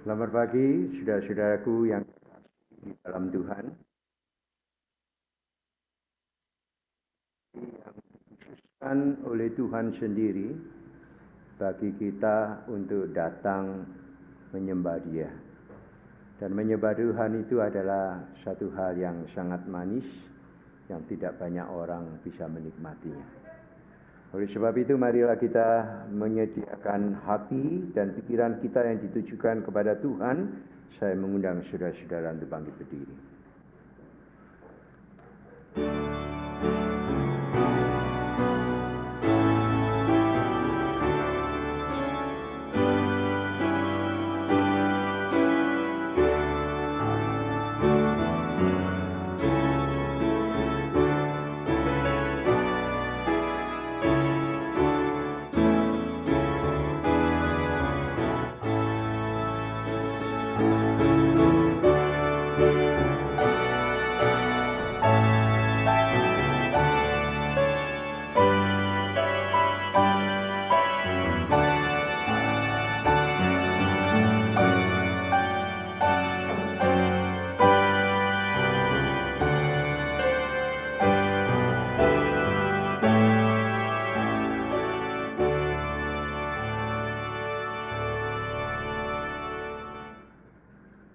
Selamat pagi, saudara-saudaraku yang di dalam Tuhan. Yang dikhususkan oleh Tuhan sendiri bagi kita untuk datang menyembah Dia. Dan menyembah Tuhan itu adalah satu hal yang sangat manis yang tidak banyak orang bisa menikmatinya. Oleh sebab itu marilah kita menyediakan hati dan pikiran kita yang ditujukan kepada Tuhan. Saya mengundang saudara-saudara untuk bangkit berdiri.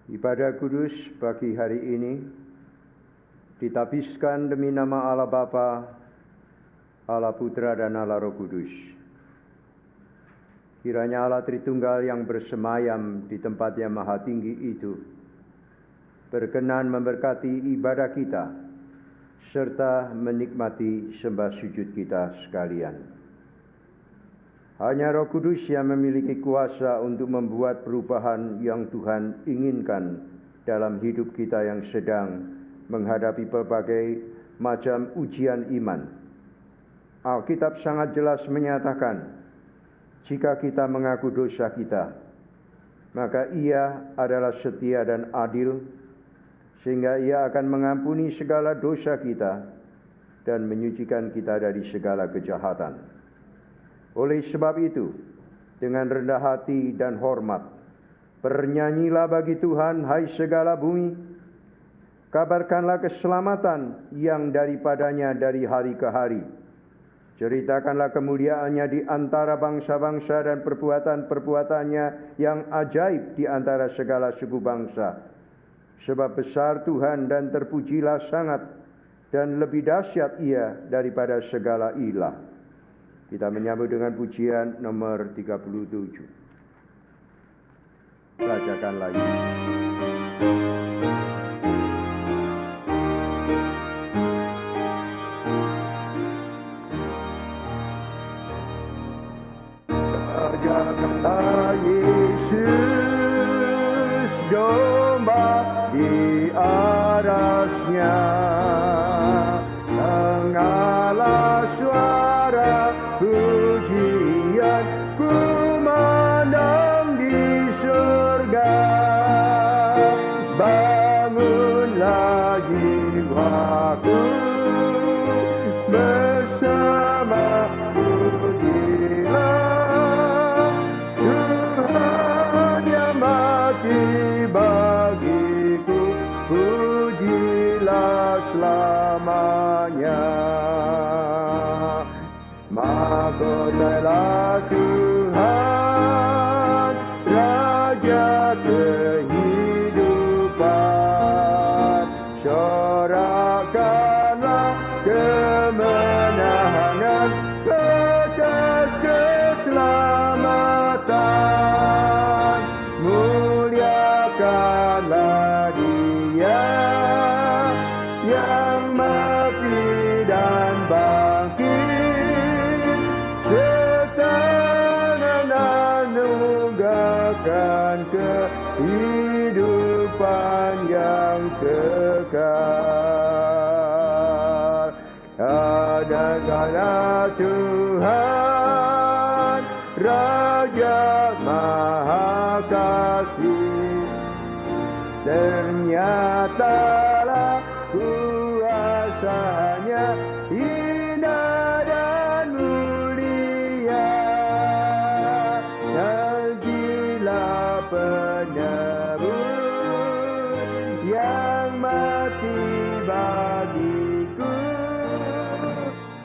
Ibadah kudus pagi hari ini ditabiskan demi nama Allah Bapa, Allah Putra dan Allah Roh Kudus. Kiranya Allah Tritunggal yang bersemayam di tempat yang maha tinggi itu berkenan memberkati ibadah kita serta menikmati sembah sujud kita sekalian. Hanya Roh Kudus yang memiliki kuasa untuk membuat perubahan yang Tuhan inginkan dalam hidup kita yang sedang menghadapi berbagai macam ujian iman. Alkitab sangat jelas menyatakan, jika kita mengaku dosa kita, maka Ia adalah setia dan adil, sehingga Ia akan mengampuni segala dosa kita dan menyucikan kita dari segala kejahatan. Oleh sebab itu, dengan rendah hati dan hormat, bernyanyilah bagi Tuhan, hai segala bumi. Kabarkanlah keselamatan yang daripadanya dari hari ke hari. Ceritakanlah kemuliaannya di antara bangsa-bangsa dan perbuatan-perbuatannya yang ajaib di antara segala suku bangsa. Sebab besar Tuhan dan terpujilah sangat, dan lebih dahsyat Ia daripada segala ilah. Kita menyambut dengan pujian nomor 37. Bacakan lagi. Kerjakanlah Yesus domba di arasnya. Dengarlah suara pujian kumandang di surga. Bangunlah jiwaku bersama, pujilah Tuhan yang mati bagiku, pujilah selamanya. Mahkotahlah Tuhan, Raja kehidupan. Sorakanlah kemenangan, kekal keselamatan. Muliakanlah Dia yang mati dan bangkit, anugerahkan kehidupan yang kekal. Adalah Tuhan, Raja Maha Kasih, ternyatalah kuasa-Nya indah dan mulia. Najilah penebus yang mati bagiku.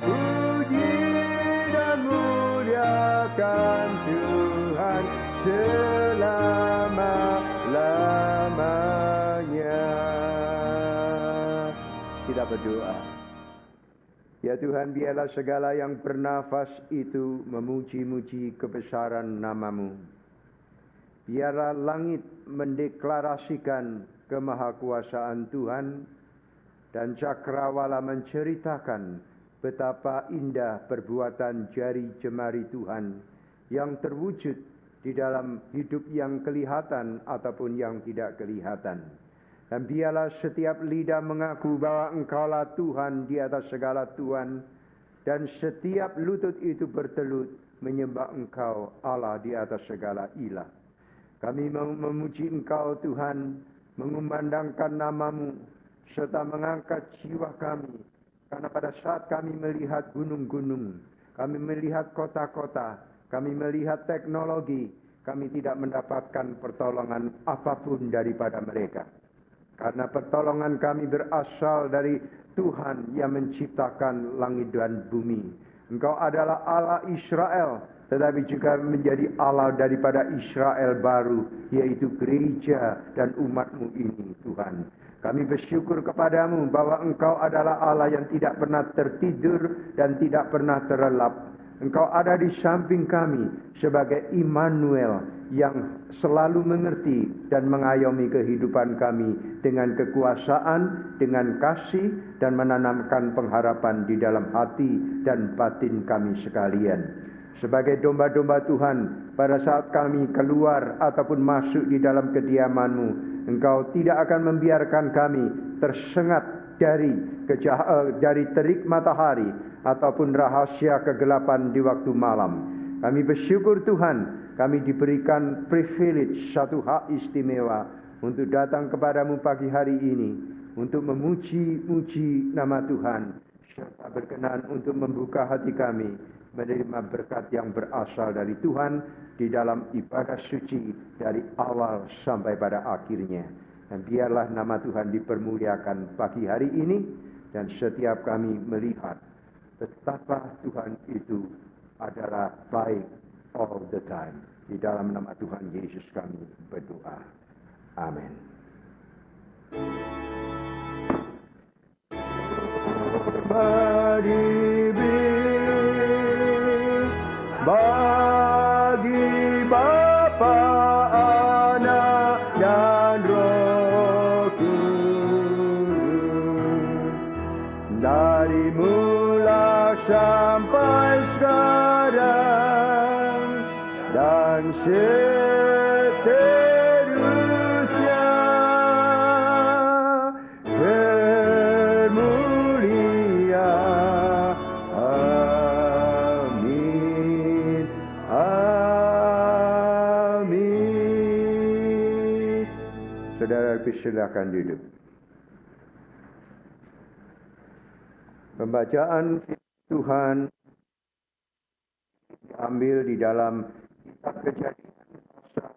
Puji dan muliakan Tuhan selama-lamanya. Kita berdoa. Ya Tuhan, biarlah segala yang bernafas itu memuji-muji kebesaran nama-Mu. Biarlah langit mendeklarasikan kemahakuasaan Tuhan dan cakrawala menceritakan betapa indah perbuatan jari jemari Tuhan yang terwujud di dalam hidup yang kelihatan ataupun yang tidak kelihatan. Dan biarlah setiap lidah mengaku bahwa Engkaulah Tuhan di atas segala Tuhan, dan setiap lutut itu bertelut menyembah Engkau Allah di atas segala ilah. Kami memuji Engkau Tuhan, mengumandangkan nama-Mu, serta mengangkat jiwa kami. Karena pada saat kami melihat gunung-gunung, kami melihat kota-kota, kami melihat teknologi, kami tidak mendapatkan pertolongan apapun daripada mereka. Karena pertolongan kami berasal dari Tuhan yang menciptakan langit dan bumi. Engkau adalah Allah Israel, tetapi juga menjadi Allah daripada Israel baru, yaitu gereja dan umat-Mu ini, Tuhan. Kami bersyukur kepadamu bahwa Engkau adalah Allah yang tidak pernah tertidur dan tidak pernah terlelap. Engkau ada di samping kami sebagai Immanuel yang selalu mengerti dan mengayomi kehidupan kami dengan kekuasaan, dengan kasih, dan menanamkan pengharapan di dalam hati dan batin kami sekalian. Sebagai domba-domba Tuhan, pada saat kami keluar ataupun masuk di dalam kediaman-Mu, Engkau tidak akan membiarkan kami tersengat dari terik matahari ataupun rahasia kegelapan di waktu malam. Kami bersyukur Tuhan, kami diberikan privilege, satu hak istimewa untuk datang kepadamu pagi hari ini, untuk memuji-muji nama Tuhan, serta berkenan untuk membuka hati kami menerima berkat yang berasal dari Tuhan di dalam ibadah suci dari awal sampai pada akhirnya. Dan biarlah nama Tuhan dipermuliakan pagi hari ini, dan setiap kami melihat betapa Tuhan itu adalah baik all the time. Di dalam nama Tuhan Yesus kami berdoa. Amin. Bagi Bapa, Anak, dan Roh Kudus, dari mula sampai sekarang dan seterusnya, termulia. Amin. Amin. Saudara, silakan duduk. Pembacaan Tuhan diambil di dalam kitab Kejadian pasal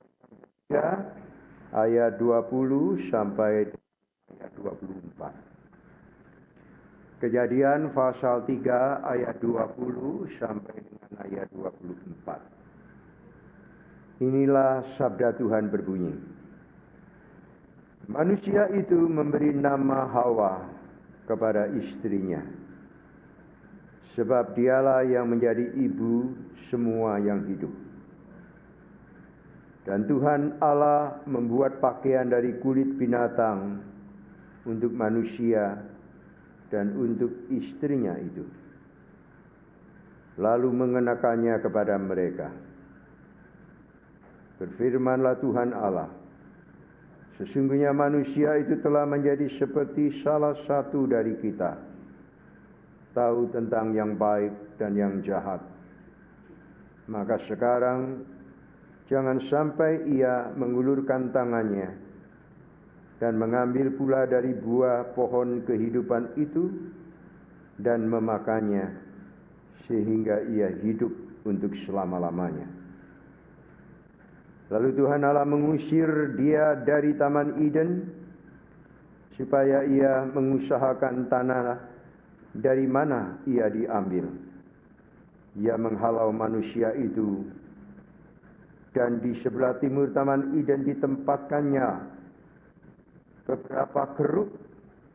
3 ayat 20 sampai ayat 24. Kejadian pasal 3 ayat 20 sampai dengan ayat 24. Inilah sabda Tuhan berbunyi. Manusia itu memberi nama Hawa kepada istrinya, sebab dialah yang menjadi ibu semua yang hidup. Dan Tuhan Allah membuat pakaian dari kulit binatang untuk manusia dan untuk istrinya itu, lalu mengenakannya kepada mereka. Berfirmanlah Tuhan Allah, sesungguhnya manusia itu telah menjadi seperti salah satu dari kita, tahu tentang yang baik dan yang jahat. Maka sekarang jangan sampai ia mengulurkan tangannya dan mengambil pula dari buah pohon kehidupan itu dan memakannya, sehingga ia hidup untuk selama-lamanya. Lalu Tuhan Allah mengusir dia dari Taman Eden supaya ia mengusahakan tanah dari mana ia diambil. Ia menghalau manusia itu, dan di sebelah timur Taman Eden ditempatkannya beberapa keruk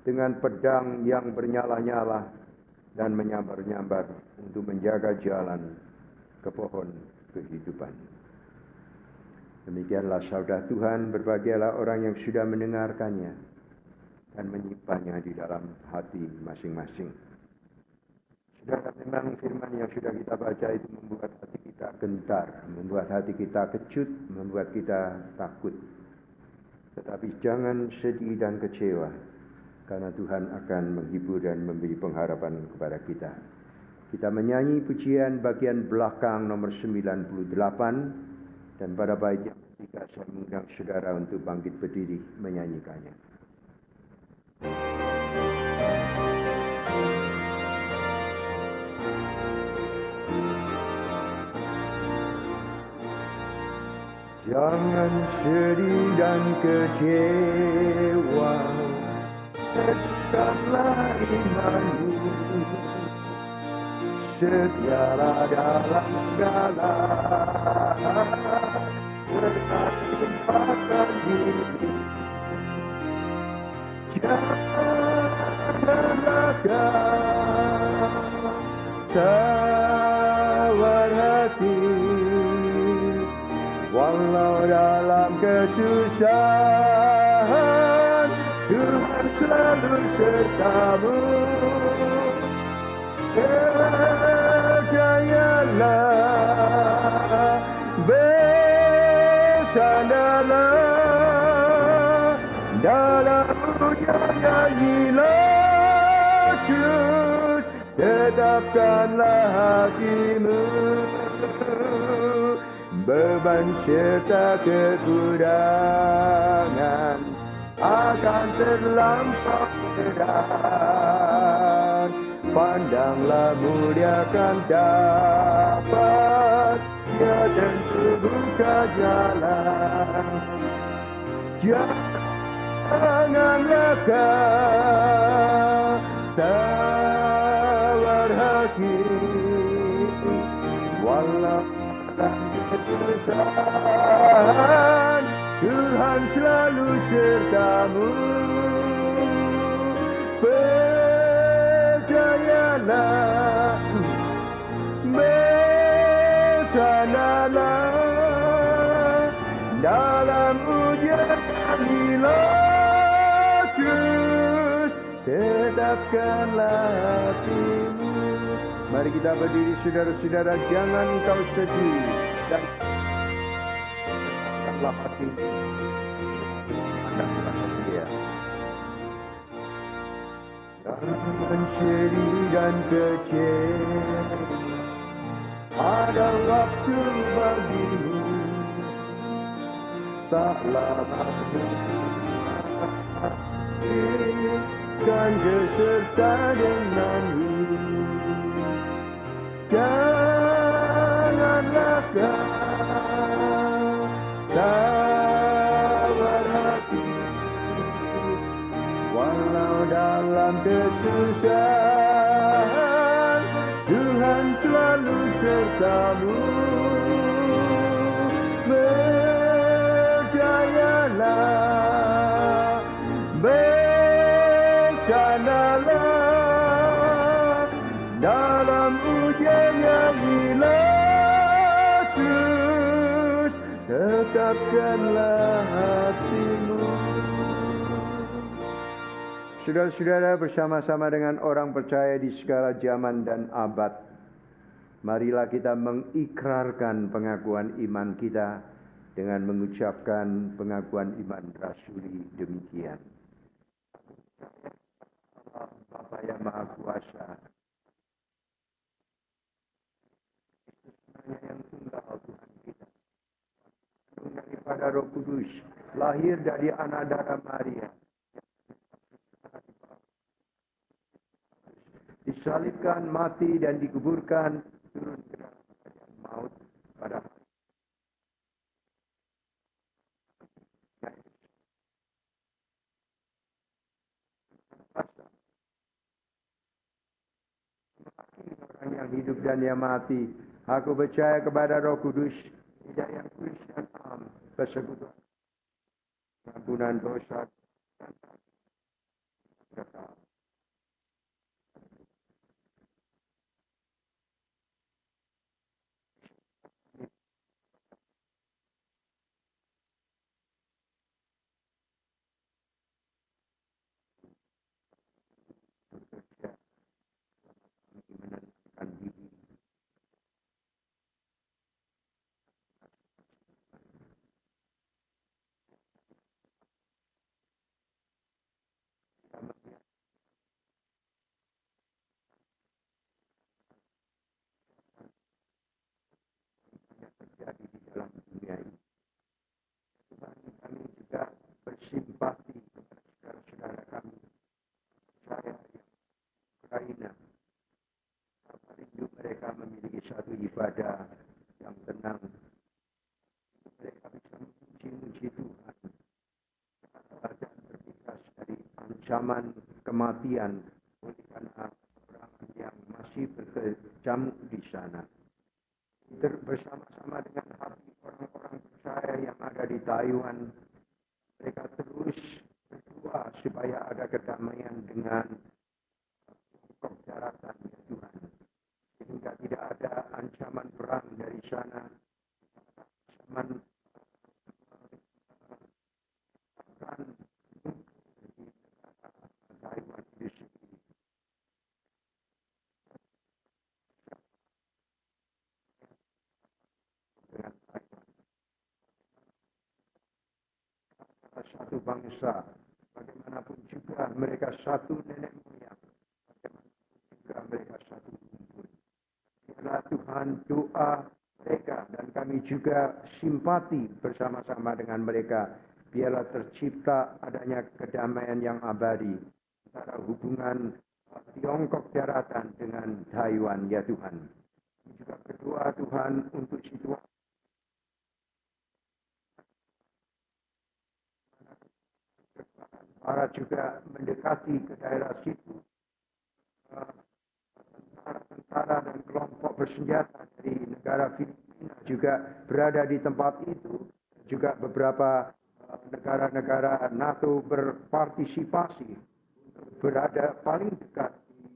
dengan pedang yang bernyala-nyala dan menyambar-nyambar untuk menjaga jalan ke pohon kehidupan. Demikianlah sabda Tuhan, berbahagialah orang yang sudah mendengarkannya dan menyimpannya di dalam hati masing-masing. Saudara, memang firman yang sudah kita baca itu membuat hati kita gentar, membuat hati kita kecut, membuat kita takut. Tetapi jangan sedih dan kecewa, karena Tuhan akan menghibur dan memberi pengharapan kepada kita. Kita menyanyi pujian bagian belakang nomor 98, dan pada bait yang ketiga saya mengundang saudara untuk bangkit berdiri menyanyikannya. Jangan sedih dan kecewa, tetaplah imanmu, setialah dalam segala, berlimpahkan diri. Janganlah kau tawar hati, walau dalam kesusahan, Tuhan selalu sertamu. Percayalah, bersandarlah, dalam ujian nyanyilah terus, tetapkanlah hatimu. Beban serta kekurangan akan terlampau berat. Pandanglah mulia akan dapat, Dia tentu buka jalan. Janganlah kau tawar hati, walau kesusahan, Tuhan selalu sertamu. Percayalah, bersandarlah, dalam ujian nyanyilah terus, tetapkanlah hatimu. Mari kita berdiri saudara-saudara, jangan kau sedih dan tetapkanlah hatimu. Pandanglah Dia. Jangan sedih dan kecewa, ada waktu bagimu. Tak lama kan beserta denganmu. Janganlah kau tawar hati, walau dalam kesusahan, Tuhan selalu sertamu. Percayalah, bersandarlah, dalam ujian nyanyilah terus, tetapkanlah hatimu. Saudara-saudara, bersama-sama dengan orang percaya di segala zaman dan abad, marilah kita mengikrarkan pengakuan iman kita dengan mengucapkan pengakuan iman rasuli demikian. Allah Bapa yang Maha Kuasa, yang tunggal Tuhan kita, daripada Roh Kudus, lahir dari anak darah Maria, disalibkan, mati dan dikuburkan, turun ke dalam maut pada hidup dan yang mati. Aku percaya kepada Roh Kudus, tidak yang kudus dan am, persekutuan, ampunan dosa, dan kekal. Bekerja menenangkan diri. Yang terjadi di dalam dunia ini. Tuhan, kami juga bersimpati kepada saudara-saudara kami, saya yang Ukraina. Rindu mereka memiliki satu ibadah yang tenang. Mereka bisa memuji Tuhan dan terbebas dari ancaman kematian oleh karena peperangan yang masih berkecamuk di sana. Bersama-sama dengan hati orang-orang percaya yang ada di Taiwan, mereka terus berdoa supaya ada kedamaian dengan Tiongkok daratan, ya Tuhan, sehingga tidak ada ancaman perang dari sana, ancaman akan Taiwan itu sendiri. Dengan Taiwan, satu bangsa, bagaimanapun juga mereka satu nenek moyang, bagaimanapun juga mereka satu rumpun. Biarlah Tuhan doa mereka dan kami juga simpati bersama-sama dengan mereka. Biarlah tercipta adanya kedamaian yang abadi antara hubungan Tiongkok daratan dengan Taiwan, ya Tuhan. Kami juga berdoa Tuhan untuk situasi para juga mendekati ke daerah situ, tentara dan kelompok bersenjata dari negara Filipina juga berada di tempat itu. Juga beberapa negara-negara NATO berpartisipasi berada paling dekat di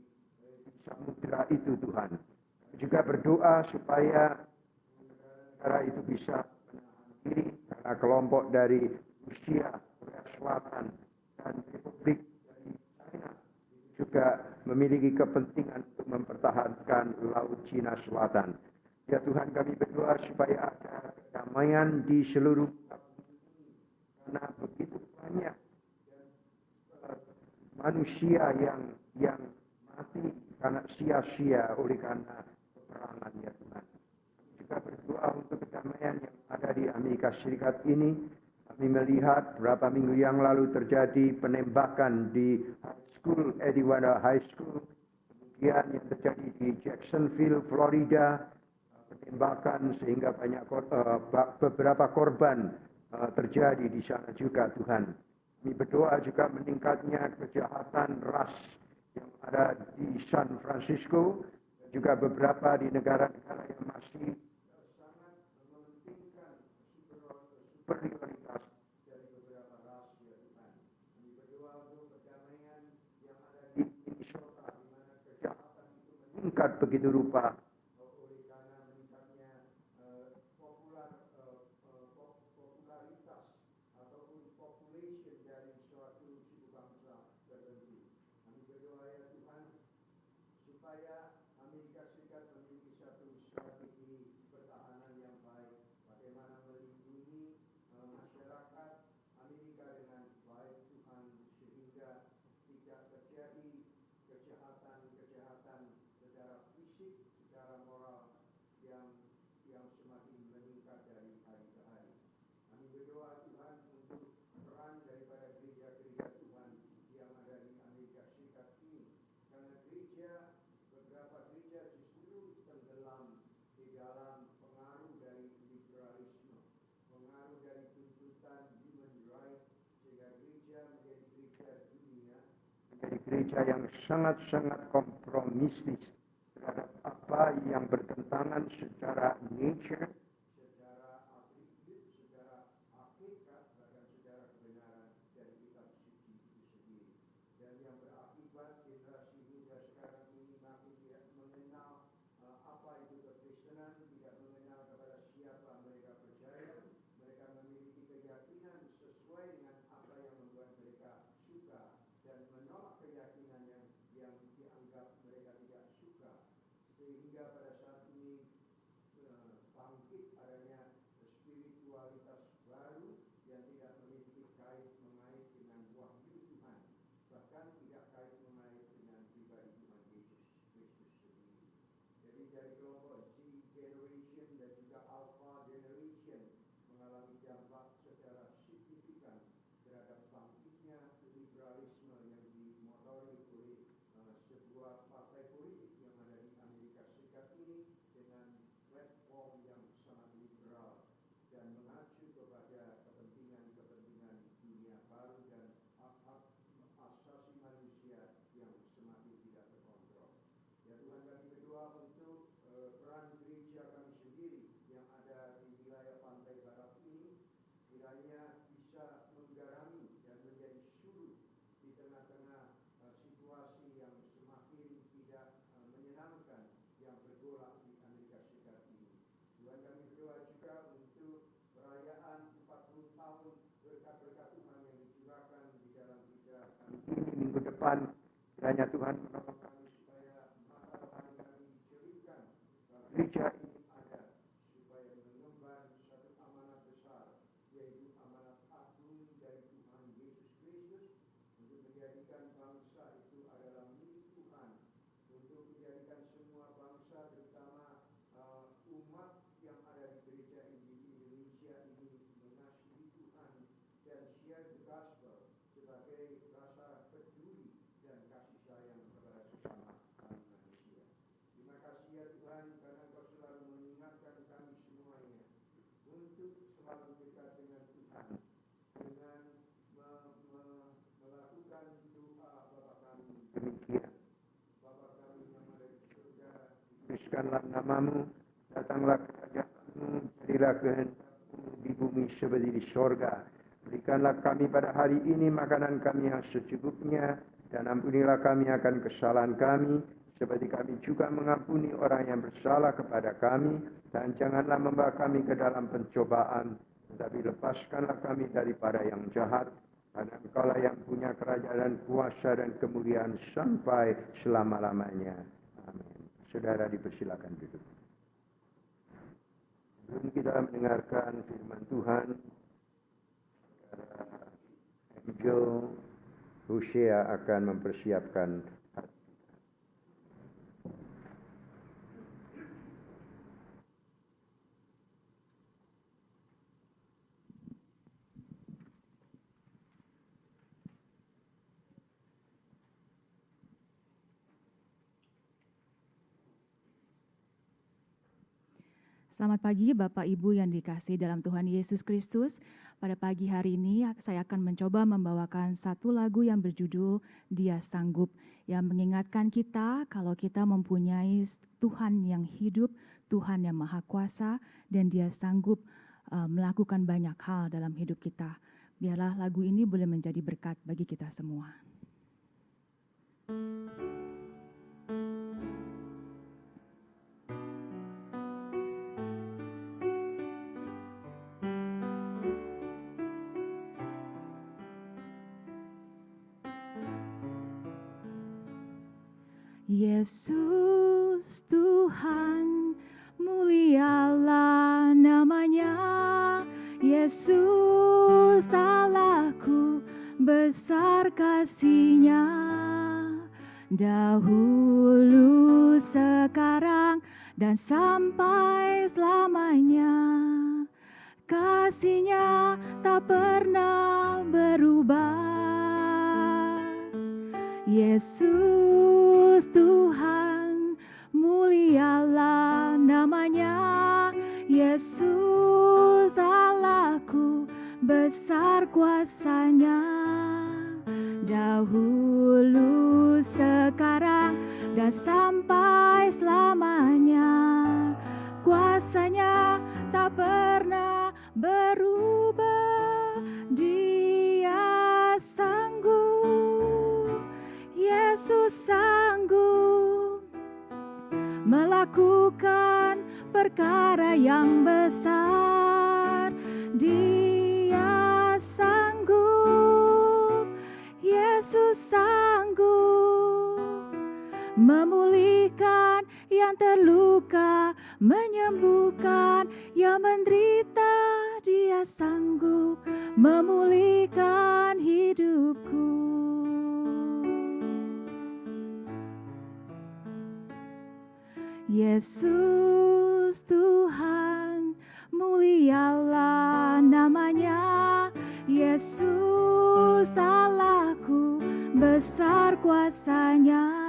samudera itu, Tuhan. Juga berdoa supaya negara itu bisa menahan diri karena kelompok dari Rusia, Korea Selatan, dan Republik dari China juga memiliki kepentingan untuk mempertahankan Laut Cina Selatan. Ya Tuhan, kami berdoa supaya ada kedamaian di seluruh karena begitu banyak manusia yang mati karena sia-sia oleh karena peperangan, ya Tuhan. Juga berdoa untuk kedamaian yang ada di Amerika Serikat ini. Kami melihat beberapa minggu yang lalu terjadi penembakan di Edgewater High School, kemudian yang terjadi di Jacksonville, Florida, penembakan sehingga banyak beberapa korban terjadi di sana juga, Tuhan. Kami berdoa juga meningkatnya kejahatan ras yang ada di San Francisco, juga beberapa di negara-negara yang masih sangat mementingkan superioritas dari beberapa ras, ya Tuhan. Kami berdoa untuk perdamaian yang ada di Minnesota, di mana kejahatan itu meningkat begitu rupa oleh karena meningkatnya popularitas ataupun population dari suatu suku bangsa tertentu. Kami berdoa, ya Tuhan, supaya Amerika Serikat memiliki satu strategi pertahanan yang baik, bagaimana melindungi masyarakat Amerika dengan baik, Tuhan, sehingga tidak terjadi kejahatan secara fisik, secara moral yang semakin meningkat dari hari ke hari. Kami berdoa, Tuhan, untuk peran daripada gereja-gereja Tuhan yang ada di Amerika Serikat ini, karena beberapa gereja justru tenggelam di dalam pengaruh dari liberalisme, pengaruh dari tuntutan human rights, sehingga gereja menjadi gereja dunia, menjadi gereja yang sangat-sangat kompromistis terhadap apa apa yang bertentangan secara nature, secara atribut, secara hakikat, bahkan secara kebenaran dari kitab suci itu sendiri. Dan yang berakibat generasi muda sekarang ini makin tidak mengenal apa itu kekristenan, tidak mengenal kepada siapa mereka percaya. Mereka memiliki keyakinan sesuai dengan apa yang membuat mereka suka dan menolak keyakinan yang dianggap mereka tidak suka. Sehingga pada saat ini bangkit adanya spiritualitas baru yang tidak memiliki kait-mengait dengan wahyu Tuhan, bahkan tidak kait-mengait dengan pribadi Tuhan Yesus Kristus sendiri. Jadi dari kelompok Z generation dan juga Alpha generation mengalami dampak secara signifikan terhadap bangkitnya liberalisme yang dimotori oleh sebuah partai politik yang ada di Amerika Serikat ini dengan platform yang sangat liberal dan mengacu kepada kepentingan-kepentingan dunia baru dan hak-hak asasi manusia yang semakin tidak terkontrol. Ya Tuhan, kami berdoa untuk peran gereja kami sendiri yang ada di wilayah pantai barat ini, kiranya bisa menggarami dan menjadi suluh di tengah-tengah situasi yang semakin tidak menyenangkan yang bergolak di Amerika Serikat ini. Tuhan, kami berdoa juga untuk perayaan 40 tahun berkat-berkat Tuhan yang dicurahkan di dalam gereja kami minggu depan. Kiranya Tuhan menolong kami supaya mata rohani kami dicerahkan. Gereja ini ada supaya mengemban satu amanat besar, yaitu amanat agung dari Tuhan Yesus Kristus untuk menjadikan bangsa itu adalah milik Tuhan, untuk menjadikan semua bangsa terutama umat yang ada di gereja Injili Indonesia ini mengasihi Tuhan dan share the gospel sebagai rasa peduli dan kasih sayang kepada sesama kami manusia. Terima kasih ya Tuhan, karena Engkau selalu mengingatkan kami semuanya untuk selalu dekat dengan Tuhan dengan melakukan doa Bapa kami demikian. Bapa kami yang ada di surga, dikuduskanlah namamu, datanglah kerajaanmu, jadilah kehendakmu di bumi seperti di sorga. Berikanlah kami pada hari ini makanan kami yang secukupnya, dan ampunilah kami akan kesalahan kami, seperti kami juga mengampuni orang yang bersalah kepada kami. Dan janganlah membawa kami ke dalam pencobaan, tetapi lepaskanlah kami daripada yang jahat. Karena Engkaulah yang punya kerajaan dan kuasa dan kemuliaan sampai selama-lamanya. Amin. Saudara dipersilakan duduk. Sebelum kita mendengarkan firman Tuhan, Angel Hosea akan mempersiapkan hati. Selamat pagi Bapak Ibu yang dikasihi dalam Tuhan Yesus Kristus. Pada pagi hari ini saya akan mencoba membawakan satu lagu yang berjudul Dia Sanggup, yang mengingatkan kita kalau kita mempunyai Tuhan yang hidup, Tuhan yang Maha Kuasa, dan Dia sanggup melakukan banyak hal dalam hidup kita. Biarlah lagu ini boleh menjadi berkat bagi kita semua. Yesus Tuhan, mulialah namanya. Yesus Allahku, besar kasih-Nya. Dahulu, sekarang, dan sampai selamanya. Kasih-Nya tak pernah berubah. Yesus Tuhan, mulialah namanya. Yesus Allahku, besar kuasa-Nya. dahulu, sekarang, dan sampai selamanya. Kuasanya tak pernah berubah, Dia sanggup, Yesus sanggup melakukan perkara yang besar. Dia sanggup, Yesus sanggup memulihkan yang terluka, menyembuhkan yang menderita. Dia sanggup memulihkan hidupku. Yesus Tuhan, mulialah namanya. Yesus Allahku, besar kuasanya.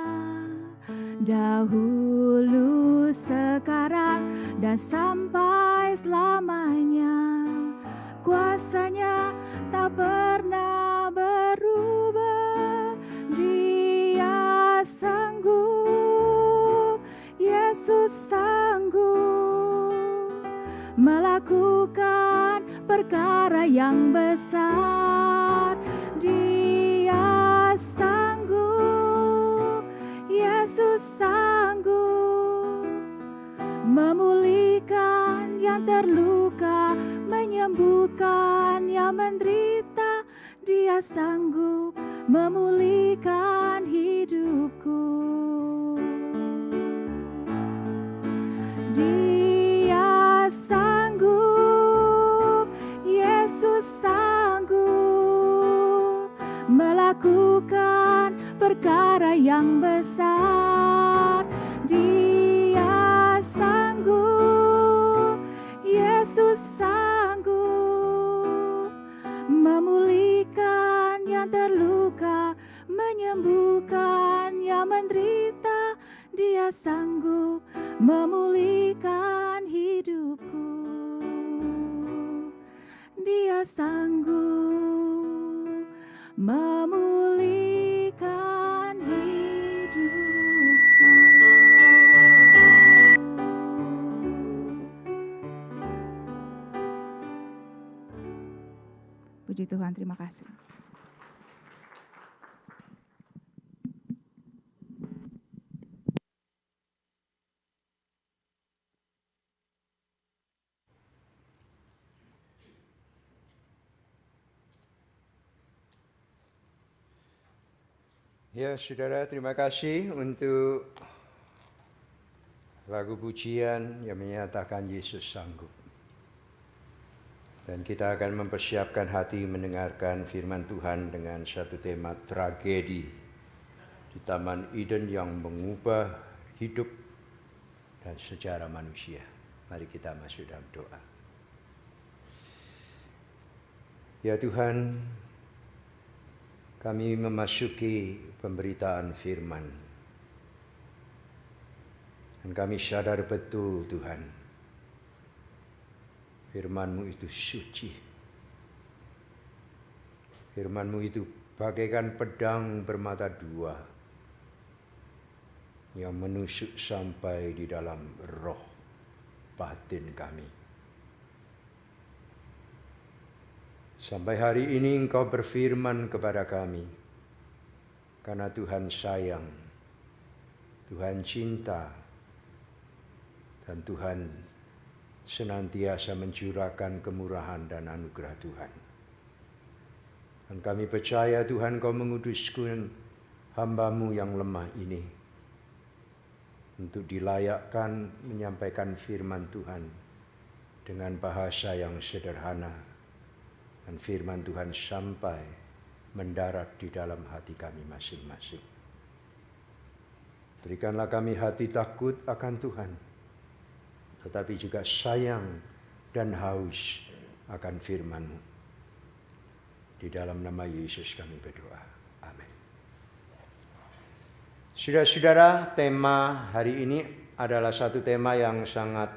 Dahulu, sekarang, dan sampai selamanya. Kuasanya tak pernah berubah. Dia sanggup, Yesus sanggup melakukan perkara yang besar. Dia sanggup, Yesus sanggup memulihkan yang terluka, menyembuhkan yang menderita. Dia sanggup memulihkan hidupku. Dia sanggup, Yesus sanggup melakukan perkara yang besar. Dia sanggup, Yesus sanggup memulihkan yang terluka, menyembuhkan yang menderita. Dia sanggup memulihkan hidupku. Dia sanggup memulihkan hidupku. Puji Tuhan, terima kasih. Ya, saudara, terima kasih untuk lagu pujian yang menyatakan Yesus sanggup. Dan kita akan mempersiapkan hati mendengarkan firman Tuhan dengan satu tema tragedi di Taman Eden yang mengubah hidup dan sejarah manusia. Mari kita masuk dalam doa. Ya Tuhan, kami memasuki pemberitaan firman. Dan kami sadar betul Tuhan, firman-Mu itu suci. Firman-Mu itu bagaikan pedang bermata dua yang menusuk sampai di dalam roh batin kami. Sampai hari ini Engkau berfirman kepada kami, karena Tuhan sayang, Tuhan cinta, dan Tuhan senantiasa mencurahkan kemurahan dan anugerah Tuhan. Dan kami percaya Tuhan Kau menguduskan hamba-Mu yang lemah ini untuk dilayakkan menyampaikan firman Tuhan dengan bahasa yang sederhana. Dan firman Tuhan sampai mendarat di dalam hati kami masing-masing. Berikanlah kami hati takut akan Tuhan, tetapi juga sayang dan haus akan firman-Mu. Di dalam nama Yesus kami berdoa. Amin. Saudara-saudara, tema hari ini adalah satu tema yang sangat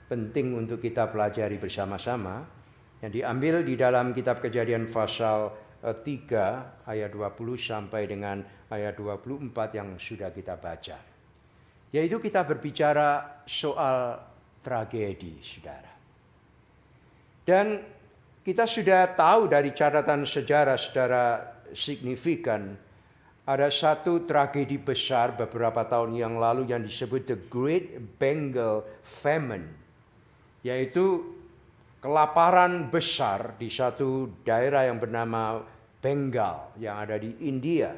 penting untuk kita pelajari bersama-sama, yang diambil di dalam kitab Kejadian pasal 3 ayat 20 sampai dengan ayat 24 yang sudah kita baca. Yaitu kita berbicara soal tragedi, saudara. Dan kita sudah tahu dari catatan sejarah secara signifikan, ada satu tragedi besar beberapa tahun yang lalu yang disebut The Great Bengal Famine, yaitu kelaparan besar di satu daerah yang bernama Bengal yang ada di India.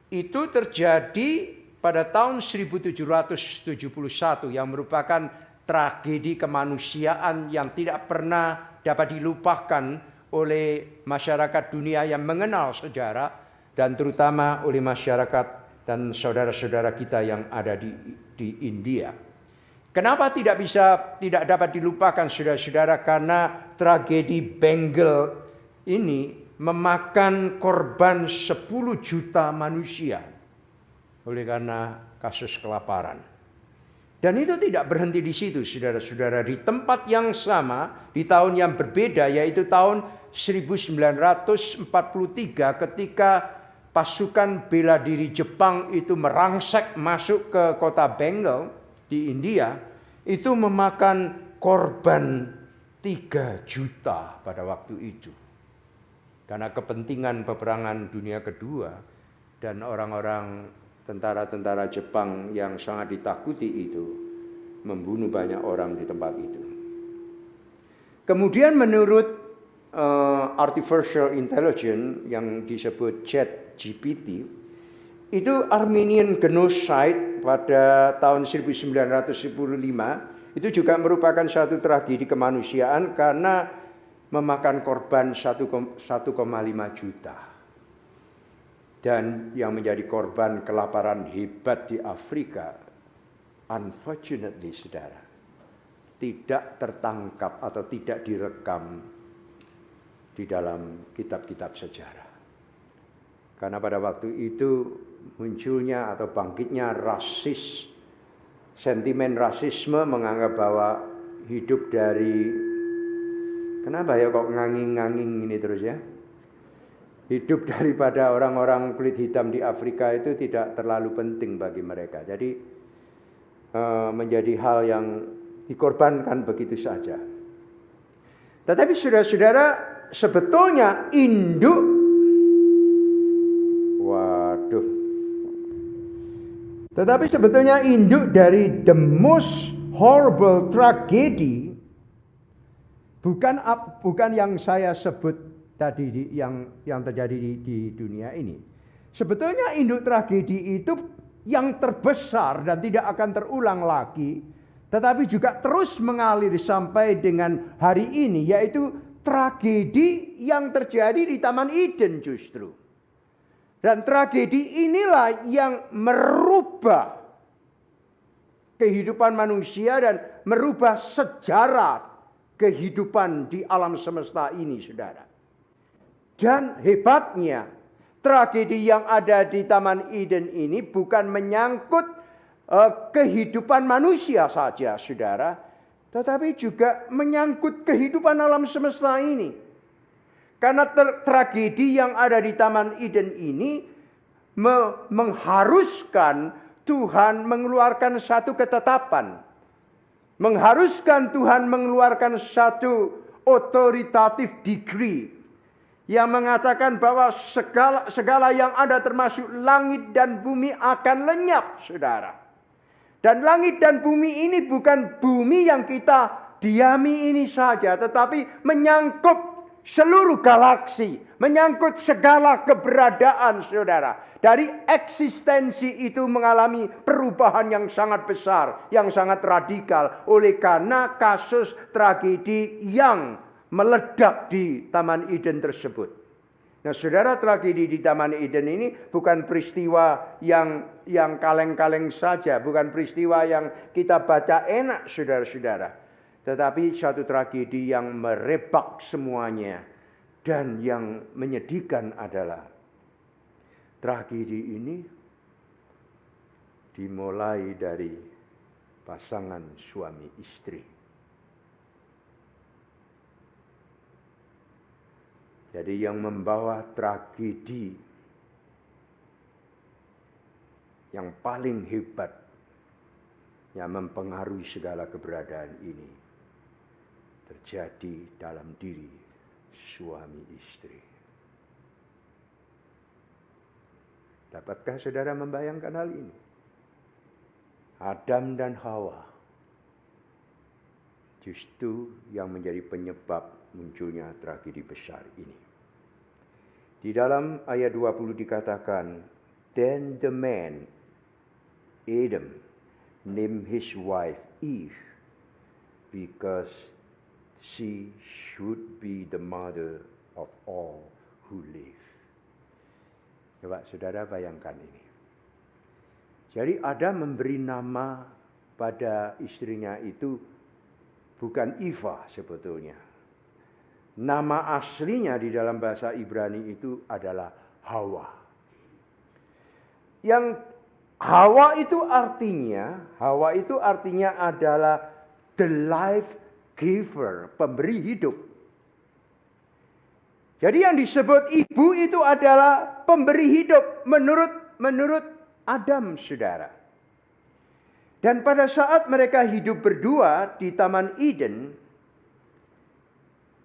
Itu terjadi pada tahun 1771 yang merupakan tragedi kemanusiaan yang tidak pernah dapat dilupakan oleh masyarakat dunia yang mengenal sejarah, dan terutama oleh masyarakat dan saudara-saudara kita yang ada di India. Kenapa tidak dapat dilupakan, saudara-saudara? Karena tragedi Bengal ini memakan korban 10 juta manusia oleh karena kasus kelaparan. Dan itu tidak berhenti di situ, saudara-saudara. Di tempat yang sama, di tahun yang berbeda, yaitu tahun 1943, ketika pasukan bela diri Jepang itu merangsek masuk ke kota Bengal di India, itu memakan korban 3 juta pada waktu itu. Karena kepentingan peperangan dunia kedua dan orang-orang tentara-tentara Jepang yang sangat ditakuti itu membunuh banyak orang di tempat itu. Kemudian menurut artificial intelligence yang disebut ChatGPT, itu Armenian Genocide pada tahun 1915 itu juga merupakan satu tragedi kemanusiaan karena memakan korban 1,5 juta. Dan yang menjadi korban kelaparan hebat di Afrika, unfortunately, saudara, tidak tertangkap atau tidak direkam di dalam kitab-kitab sejarah. Karena pada waktu itu munculnya atau bangkitnya sentimen rasisme, menganggap bahwa hidup dari, kenapa ya kok nganging-nganging ini terus ya? Hidup daripada orang-orang kulit hitam di Afrika itu tidak terlalu penting bagi mereka. Jadi menjadi hal yang dikorbankan begitu saja. Tetapi saudara-saudara, sebetulnya induk dari the most horrible tragedy bukan yang saya sebut tadi yang terjadi di dunia ini. Sebetulnya induk tragedi itu yang terbesar dan tidak akan terulang lagi, tetapi juga terus mengalir sampai dengan hari ini, yaitu tragedi yang terjadi di Taman Eden justru. Dan tragedi inilah yang merubah kehidupan manusia dan merubah sejarah kehidupan di alam semesta ini, saudara. Dan hebatnya, tragedi yang ada di Taman Eden ini bukan menyangkut kehidupan manusia saja, saudara, tetapi juga menyangkut kehidupan alam semesta ini. Karena tragedi yang ada di Taman Eden ini mengharuskan Tuhan mengeluarkan satu ketetapan. Mengharuskan Tuhan mengeluarkan satu authoritative decree yang mengatakan bahwa segala yang ada termasuk langit dan bumi akan lenyap, saudara. Dan langit dan bumi ini bukan bumi yang kita diami ini saja, tetapi menyangkut seluruh galaksi, menyangkut segala keberadaan, saudara. Dari eksistensi itu mengalami perubahan yang sangat besar, yang sangat radikal oleh karena kasus tragedi yang meledak di Taman Eden tersebut. Nah, saudara, tragedi di Taman Eden ini bukan peristiwa yang kaleng-kaleng saja, bukan peristiwa yang kita baca enak, saudara-saudara, tetapi satu tragedi yang merebak semuanya. Dan yang menyedihkan adalah tragedi ini dimulai dari pasangan suami istri. Jadi yang membawa tragedi yang paling hebat yang mempengaruhi segala keberadaan ini terjadi dalam diri suami istri. Dapatkah saudara membayangkan hal ini? Adam dan Hawa justru yang menjadi penyebab munculnya tragedi besar ini. Di dalam ayat 20 dikatakan, "Then the man, Adam, named his wife Eve, because she should be the mother of all who live." Coba saudara bayangkan ini. Jadi Adam memberi nama pada istrinya itu bukan Eva sebetulnya. Nama aslinya di dalam bahasa Ibrani itu adalah Hawa. Yang Hawa itu artinya adalah the life giver, pemberi hidup. Jadi yang disebut ibu itu adalah pemberi hidup menurut Adam, saudara. Dan pada saat mereka hidup berdua di Taman Eden,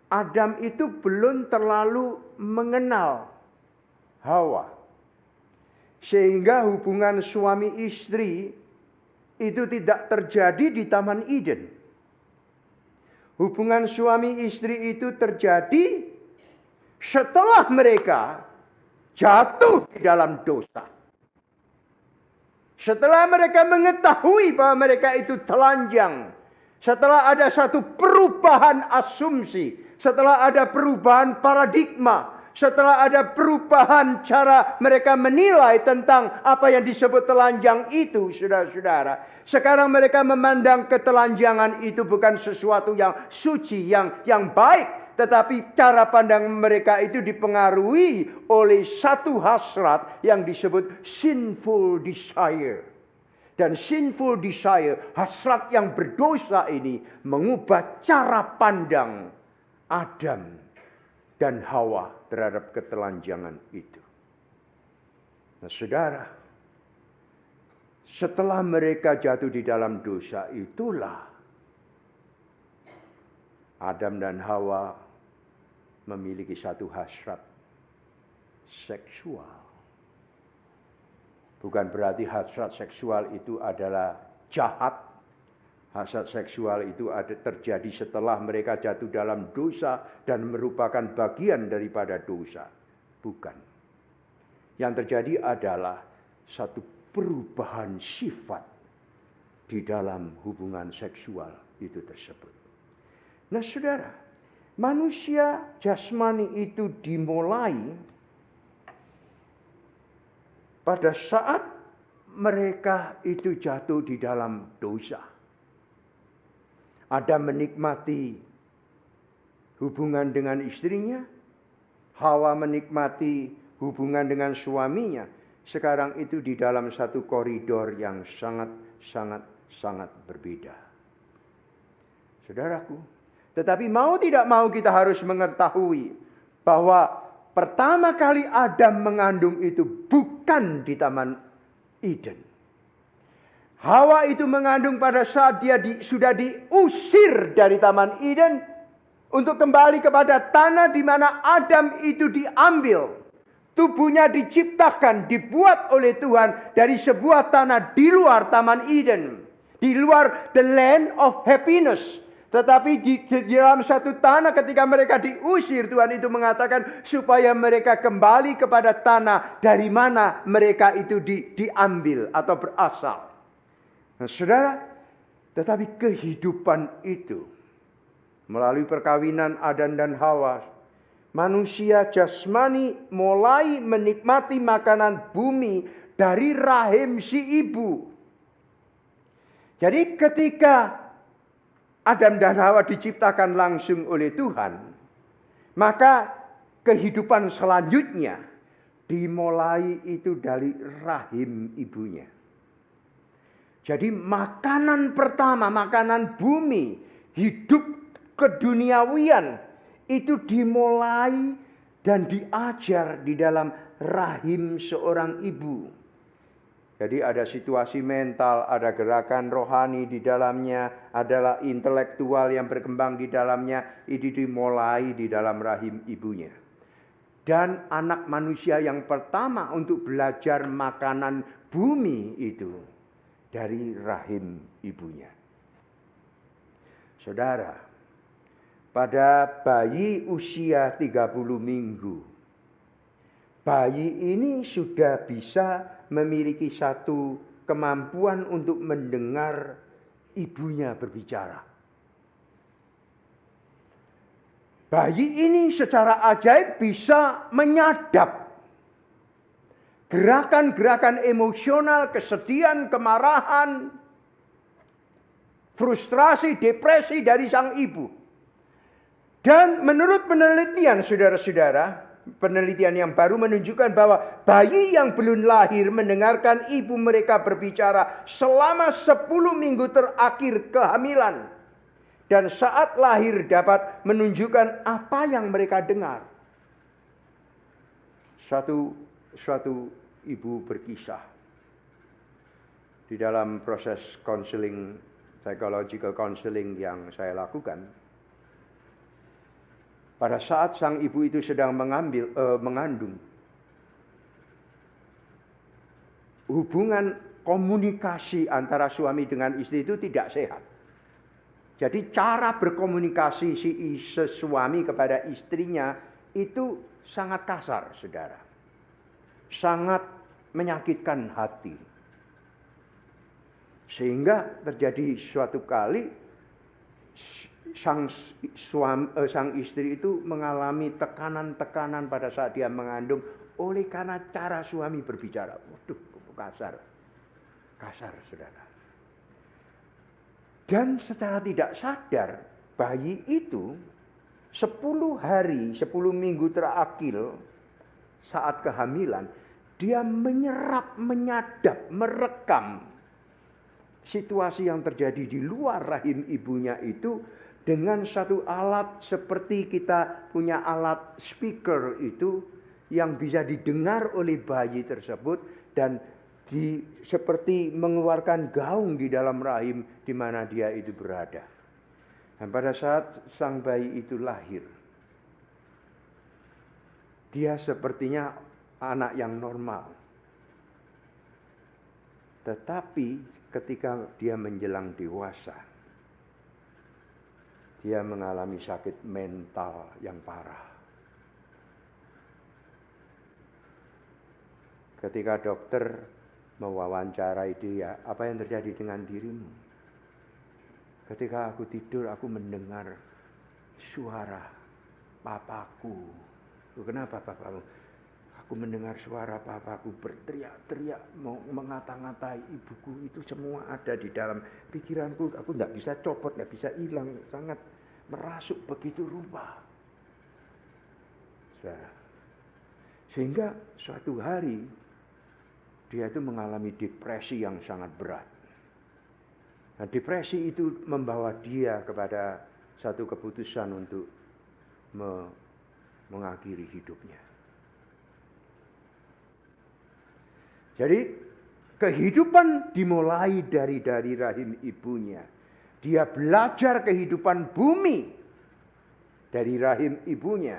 Adam itu belum terlalu mengenal Hawa. Sehingga hubungan suami istri itu tidak terjadi di Taman Eden. Hubungan suami istri itu terjadi setelah mereka jatuh di dalam dosa. Setelah mereka mengetahui bahwa mereka itu telanjang. Setelah ada satu perubahan asumsi. Setelah ada perubahan paradigma. Setelah ada perubahan cara mereka menilai tentang apa yang disebut telanjang itu, saudara-saudara. Sekarang mereka memandang ketelanjangan itu bukan sesuatu yang suci, yang baik. Tetapi cara pandang mereka itu dipengaruhi oleh satu hasrat yang disebut sinful desire. Dan sinful desire, hasrat yang berdosa ini mengubah cara pandang Adam dan Hawa terhadap ketelanjangan itu. Nah, saudara, setelah mereka jatuh di dalam dosa itulah Adam dan Hawa memiliki satu hasrat seksual. Bukan berarti hasrat seksual itu adalah jahat. Hasrat seksual itu terjadi setelah mereka jatuh dalam dosa dan merupakan bagian daripada dosa. Bukan. Yang terjadi adalah satu perubahan sifat di dalam hubungan seksual itu tersebut. Nah, saudara, manusia jasmani itu dimulai pada saat mereka itu jatuh di dalam dosa. Adam menikmati hubungan dengan istrinya, Hawa menikmati hubungan dengan suaminya. Sekarang itu di dalam satu koridor yang sangat berbeda. Saudaraku, tetapi mau tidak mau kita harus mengetahui bahwa pertama kali Adam mengandung itu bukan di Taman Eden. Hawa itu mengandung pada saat dia sudah diusir dari Taman Eden untuk kembali kepada tanah di mana Adam itu diambil. Tubuhnya diciptakan, dibuat oleh Tuhan dari sebuah tanah di luar Taman Eden. Di luar the land of happiness. Tetapi di dalam satu tanah ketika mereka diusir, Tuhan itu mengatakan supaya mereka kembali kepada tanah dari mana mereka itu diambil atau berasal. Nah, saudara, tetapi kehidupan itu melalui perkawinan Adam dan Hawa, manusia jasmani mulai menikmati makanan bumi dari rahim si ibu. Jadi ketika Adam dan Hawa diciptakan langsung oleh Tuhan, maka kehidupan selanjutnya dimulai itu dari rahim ibunya. Jadi makanan pertama, makanan bumi, hidup keduniawian itu dimulai dan diajar di dalam rahim seorang ibu. Jadi ada situasi mental, ada gerakan rohani di dalamnya, adalah intelektual yang berkembang di dalamnya, itu dimulai di dalam rahim ibunya. Dan anak manusia yang pertama untuk belajar makanan bumi itu dari rahim ibunya. Saudara, pada bayi usia 30 minggu, bayi ini sudah bisa memiliki satu kemampuan untuk mendengar ibunya berbicara. Bayi ini secara ajaib bisa menyadap gerakan-gerakan emosional, kesedihan, kemarahan, frustrasi, depresi dari sang ibu. Dan menurut penelitian, saudara-saudara, penelitian yang baru menunjukkan bahwa bayi yang belum lahir mendengarkan ibu mereka berbicara selama 10 minggu terakhir kehamilan. Dan saat lahir dapat menunjukkan apa yang mereka dengar. Suatu ibu berkisah. Di dalam proses counseling, psychological counseling yang saya lakukan. Pada saat sang ibu itu sedang mengandung, hubungan komunikasi antara suami dengan istri itu tidak sehat. Jadi cara berkomunikasi si suami kepada istrinya itu sangat kasar, saudara. Sangat menyakitkan hati. Sehingga terjadi suatu kali sang istri itu mengalami tekanan-tekanan pada saat dia mengandung oleh karena cara suami berbicara. Waduh, kasar. Kasar, saudara. Dan secara tidak sadar, bayi itu 10 hari, 10 minggu terakhir saat kehamilan, dia menyerap, menyadap, merekam situasi yang terjadi di luar rahim ibunya itu dengan satu alat seperti kita punya alat speaker itu yang bisa didengar oleh bayi tersebut dan seperti mengeluarkan gaung di dalam rahim di mana dia itu berada. Dan pada saat sang bayi itu lahir, dia sepertinya anak yang normal. Tetapi ketika dia menjelang dewasa, dia mengalami sakit mental yang parah. Ketika dokter mewawancarai dia, apa yang terjadi dengan dirimu? Ketika aku tidur, aku mendengar suara papaku. Kenapa papamu? Aku mendengar suara papaku berteriak-teriak, mau mengata-ngatai ibuku. Itu semua ada di dalam pikiranku. Aku tidak bisa copot, tidak bisa hilang. Sangat merasuk begitu rupa. Sehingga suatu hari dia itu mengalami depresi yang sangat berat. Nah, depresi itu membawa dia kepada satu keputusan untuk mengakhiri hidupnya. Jadi kehidupan dimulai dari rahim ibunya. Dia belajar kehidupan bumi dari rahim ibunya.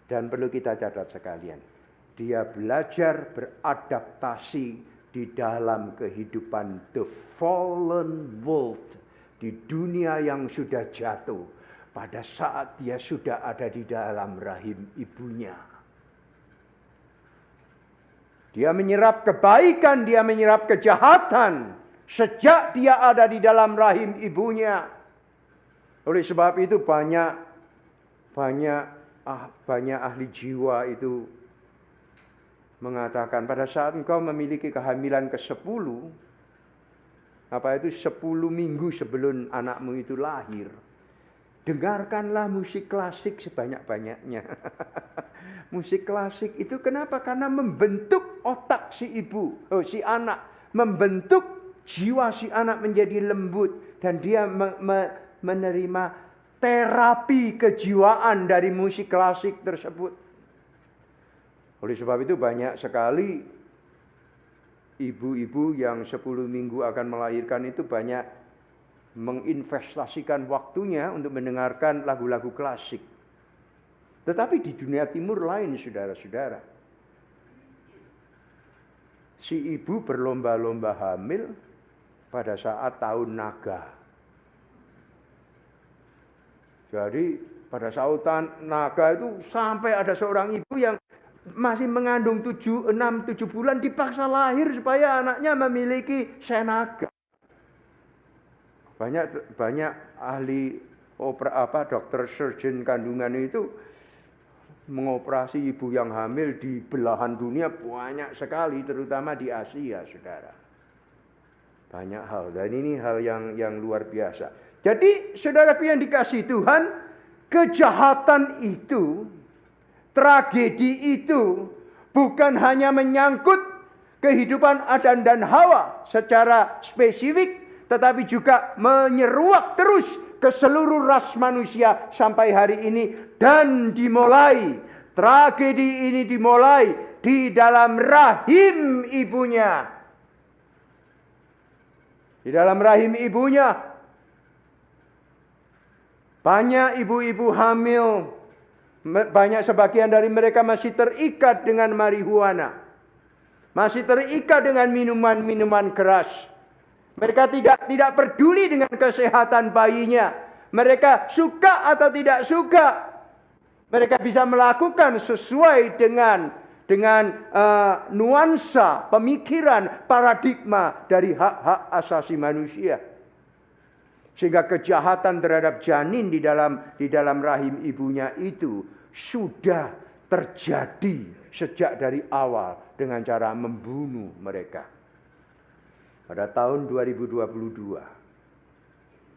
Dan perlu kita catat sekalian, dia belajar beradaptasi di dalam kehidupan the fallen world, di dunia yang sudah jatuh pada saat dia sudah ada di dalam rahim ibunya. Dia menyerap kebaikan, dia menyerap kejahatan sejak dia ada di dalam rahim ibunya. Oleh sebab itu banyak ahli jiwa itu mengatakan pada saat engkau memiliki kehamilan ke-10, apa itu 10 minggu sebelum anakmu itu lahir, dengarkanlah musik klasik sebanyak-banyaknya. Musik klasik itu kenapa? Karena membentuk otak si anak, membentuk jiwa si anak menjadi lembut dan dia menerima terapi kejiwaan dari musik klasik tersebut. Oleh sebab itu banyak sekali ibu-ibu yang 10 minggu akan melahirkan itu banyak menginvestasikan waktunya untuk mendengarkan lagu-lagu klasik. Tetapi di dunia timur lain, saudara-saudara, si ibu berlomba-lomba hamil pada saat tahun naga. Jadi pada saat tahun naga itu sampai ada seorang ibu yang masih mengandung 6-7 bulan dipaksa lahir supaya anaknya memiliki senaga. Banyak ahli dokter surgeon kandungan itu mengoperasi ibu yang hamil di belahan dunia banyak sekali, terutama di Asia, saudara. Banyak hal, dan ini hal yang luar biasa. Jadi, saudaraku yang dikasihi Tuhan, kejahatan itu, tragedi itu, bukan hanya menyangkut kehidupan Adam dan Hawa secara spesifik, tetapi juga menyeruak terus ke seluruh ras manusia sampai hari ini. Dan tragedi ini dimulai di dalam rahim ibunya. Di dalam rahim ibunya. Banyak ibu-ibu hamil, banyak sebagian dari mereka masih terikat dengan marihuana. Masih terikat dengan minuman-minuman keras. Mereka tidak peduli dengan kesehatan bayinya. Mereka suka atau tidak suka, mereka bisa melakukan sesuai dengan nuansa pemikiran, paradigma dari hak-hak asasi manusia. Sehingga kejahatan terhadap janin di dalam rahim ibunya itu sudah terjadi sejak dari awal dengan cara membunuh mereka. Pada tahun 2022,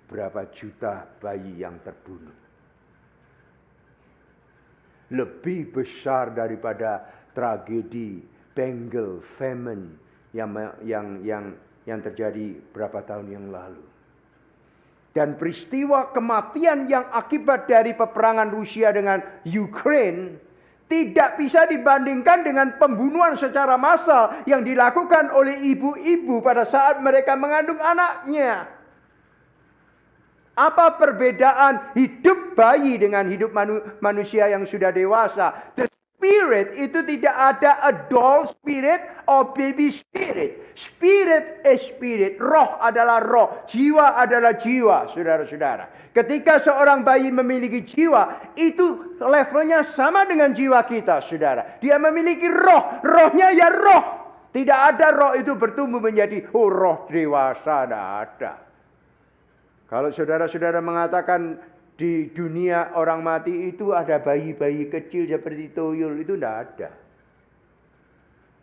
berapa juta bayi yang terbunuh? Lebih besar daripada tragedi Bengal famine yang terjadi berapa tahun yang lalu. Dan peristiwa kematian yang akibat dari peperangan Rusia dengan Ukraine tidak bisa dibandingkan dengan pembunuhan secara massal yang dilakukan oleh ibu-ibu pada saat mereka mengandung anaknya. Apa perbedaan hidup bayi dengan hidup manusia yang sudah dewasa? The spirit itu tidak ada adult spirit or baby spirit. Spirit is spirit. Roh adalah roh. Jiwa adalah jiwa, saudara-saudara. Ketika seorang bayi memiliki jiwa, itu levelnya sama dengan jiwa kita, saudara. Dia memiliki roh. Rohnya ya roh. Tidak ada roh itu bertumbuh menjadi roh dewasa. Tidak ada. Kalau saudara-saudara mengatakan di dunia orang mati itu ada bayi-bayi kecil seperti tuyul, itu tidak ada.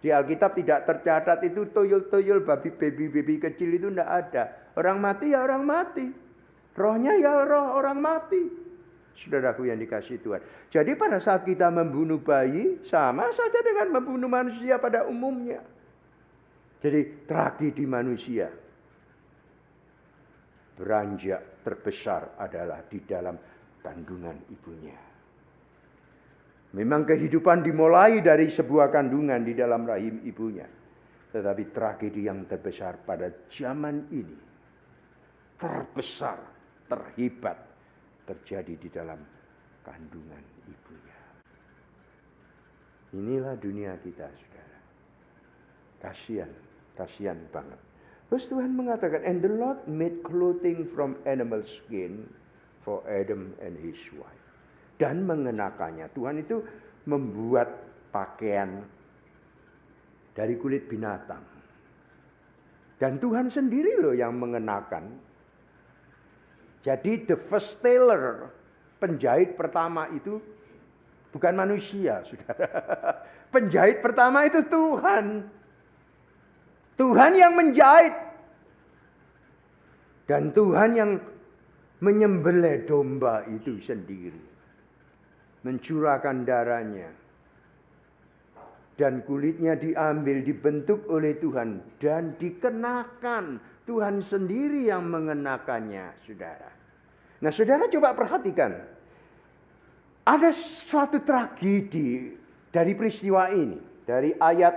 Di Alkitab tidak tercatat itu tuyul-tuyul, baby kecil itu tidak ada. Orang mati ya orang mati. Rohnya ya roh orang mati. Saudaraku yang dikasihi Tuhan. Jadi pada saat kita membunuh bayi, sama saja dengan membunuh manusia pada umumnya. Jadi tragedi manusia. Beranjak terbesar adalah di dalam kandungan ibunya. Memang kehidupan dimulai dari sebuah kandungan di dalam rahim ibunya. Tetapi tragedi yang terbesar pada zaman ini, terbesar, terhebat, terjadi di dalam kandungan ibunya. Inilah dunia kita, saudara. Kasihan banget. Terus Tuhan mengatakan, and the Lord made clothing from animal skin for Adam and his wife. Dan mengenakannya. Tuhan itu membuat pakaian dari kulit binatang. Dan Tuhan sendiri loh yang mengenakan. Jadi the first tailor, penjahit pertama itu bukan manusia, saudara. Penjahit pertama itu Tuhan. Tuhan yang menjahit. Dan Tuhan yang menyembelih domba itu sendiri. Mencurahkan darahnya. Dan kulitnya diambil, dibentuk oleh Tuhan. Dan dikenakan. Tuhan sendiri yang mengenakannya, saudara. Nah, saudara coba perhatikan. Ada suatu tragedi dari peristiwa ini, dari ayat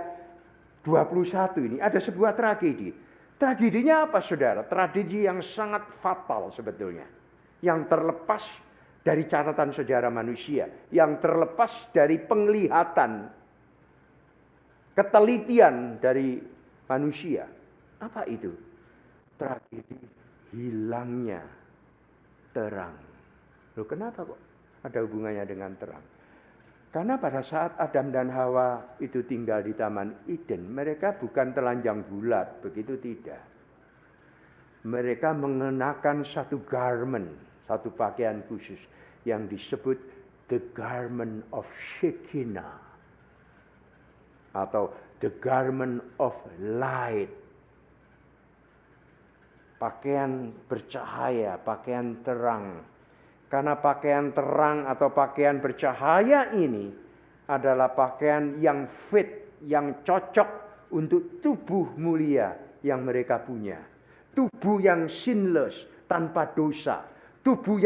21 ini ada sebuah tragedi. Tragedinya apa saudara? Tragedi yang sangat fatal sebetulnya. Yang terlepas dari catatan sejarah manusia. Yang terlepas dari penglihatan, ketelitian dari manusia. Apa itu? Tragedi hilangnya terang. Loh, kenapa kok ada hubungannya dengan terang? Karena pada saat Adam dan Hawa itu tinggal di Taman Eden, mereka bukan telanjang bulat, begitu tidak. Mereka mengenakan satu garment, satu pakaian khusus yang disebut the garment of Shekinah atau the garment of light. Pakaian bercahaya, pakaian terang. Karena pakaian terang atau pakaian bercahaya ini adalah pakaian yang fit, yang cocok untuk tubuh mulia yang mereka punya. Tubuh yang sinless, tanpa dosa. Tubuh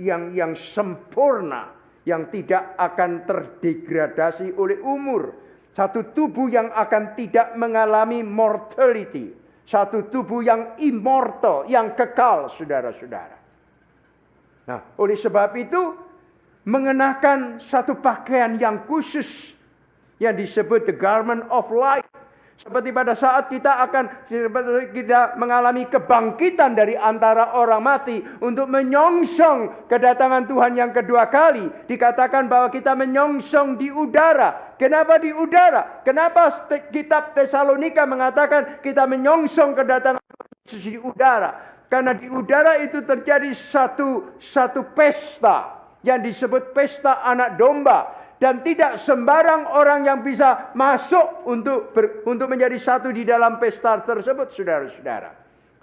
yang sempurna, yang tidak akan terdegradasi oleh umur. Satu tubuh yang akan tidak mengalami mortality. Satu tubuh yang immortal, yang kekal, saudara-saudara. Nah, oleh sebab itu, mengenakan satu pakaian yang khusus yang disebut the garment of light. Seperti pada saat kita mengalami kebangkitan dari antara orang mati untuk menyongsong kedatangan Tuhan yang kedua kali. Dikatakan bahwa kita menyongsong di udara. Kenapa di udara? Kenapa kitab Tesalonika mengatakan kita menyongsong kedatangan Yesus di udara? Karena di udara itu terjadi satu pesta yang disebut pesta anak domba. Dan tidak sembarang orang yang bisa masuk untuk menjadi satu di dalam pesta tersebut, saudara-saudara.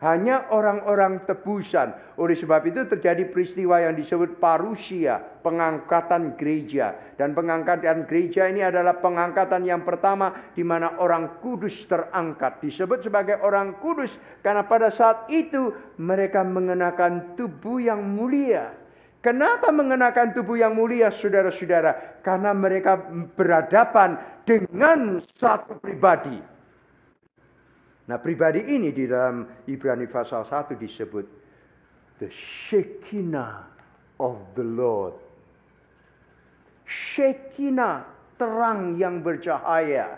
Hanya orang-orang tebusan. Oleh sebab itu terjadi peristiwa yang disebut parusia, pengangkatan gereja. Dan pengangkatan gereja ini adalah pengangkatan yang pertama di mana orang kudus terangkat. Disebut sebagai orang kudus karena pada saat itu mereka mengenakan tubuh yang mulia. Kenapa mengenakan tubuh yang mulia, saudara-saudara? Karena mereka berhadapan dengan satu pribadi. Nah, pribadi ini di dalam Ibrani pasal 1 disebut the Shekinah of the Lord. Shekinah, terang yang bercahaya.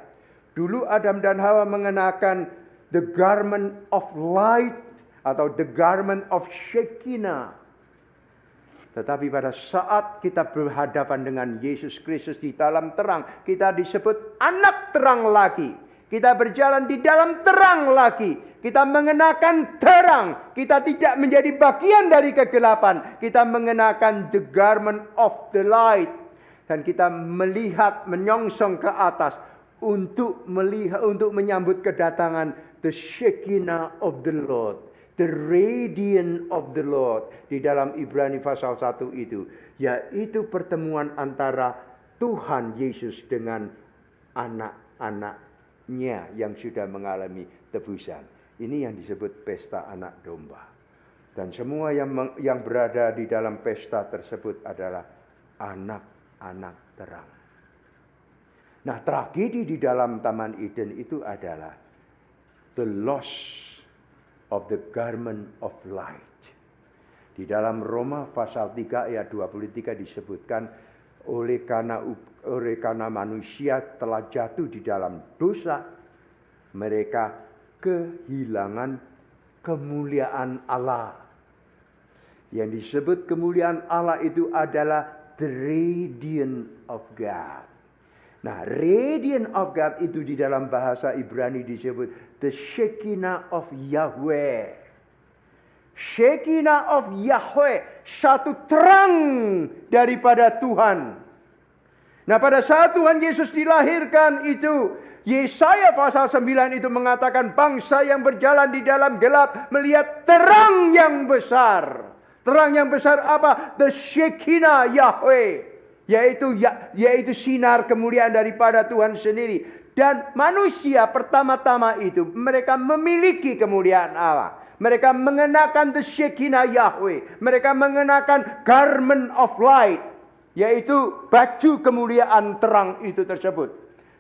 Dulu Adam dan Hawa mengenakan the garment of light atau the garment of Shekinah. Tetapi pada saat kita berhadapan dengan Yesus Kristus di dalam terang, kita disebut anak terang lagi. Kita berjalan di dalam terang lagi. Kita mengenakan terang. Kita tidak menjadi bagian dari kegelapan. Kita mengenakan the garment of the light. Dan kita melihat, menyongsong ke atas untuk menyambut kedatangan the Shekinah of the Lord. The radiance of the Lord. Di dalam Ibrani pasal 1 itu. Yaitu pertemuan antara Tuhan Yesus dengan anak-anaknya yang sudah mengalami tebusan. Ini yang disebut pesta anak domba. Dan semua yang berada di dalam pesta tersebut adalah anak-anak terang. Nah, tragedi di dalam Taman Eden itu adalah the loss of the garment of light. Di dalam Roma pasal 3 ayat 23 disebutkan oleh karena manusia telah jatuh di dalam dosa, mereka kehilangan kemuliaan Allah. Yang disebut kemuliaan Allah itu adalah the radiance of God. Nah, radiance of God itu di dalam bahasa Ibrani disebut the Shekinah of Yahweh. Shekinah of Yahweh, satu terang daripada Tuhan. Nah, pada saat Tuhan Yesus dilahirkan itu, Yesaya pasal 9 itu mengatakan bangsa yang berjalan di dalam gelap melihat terang yang besar. Terang yang besar apa? The Shekinah Yahweh. Yaitu sinar kemuliaan daripada Tuhan sendiri. Dan manusia pertama-tama itu mereka memiliki kemuliaan Allah. Mereka mengenakan the Shekinah Yahweh. Mereka mengenakan garment of light. yaitu baju kemuliaan terang itu tersebut.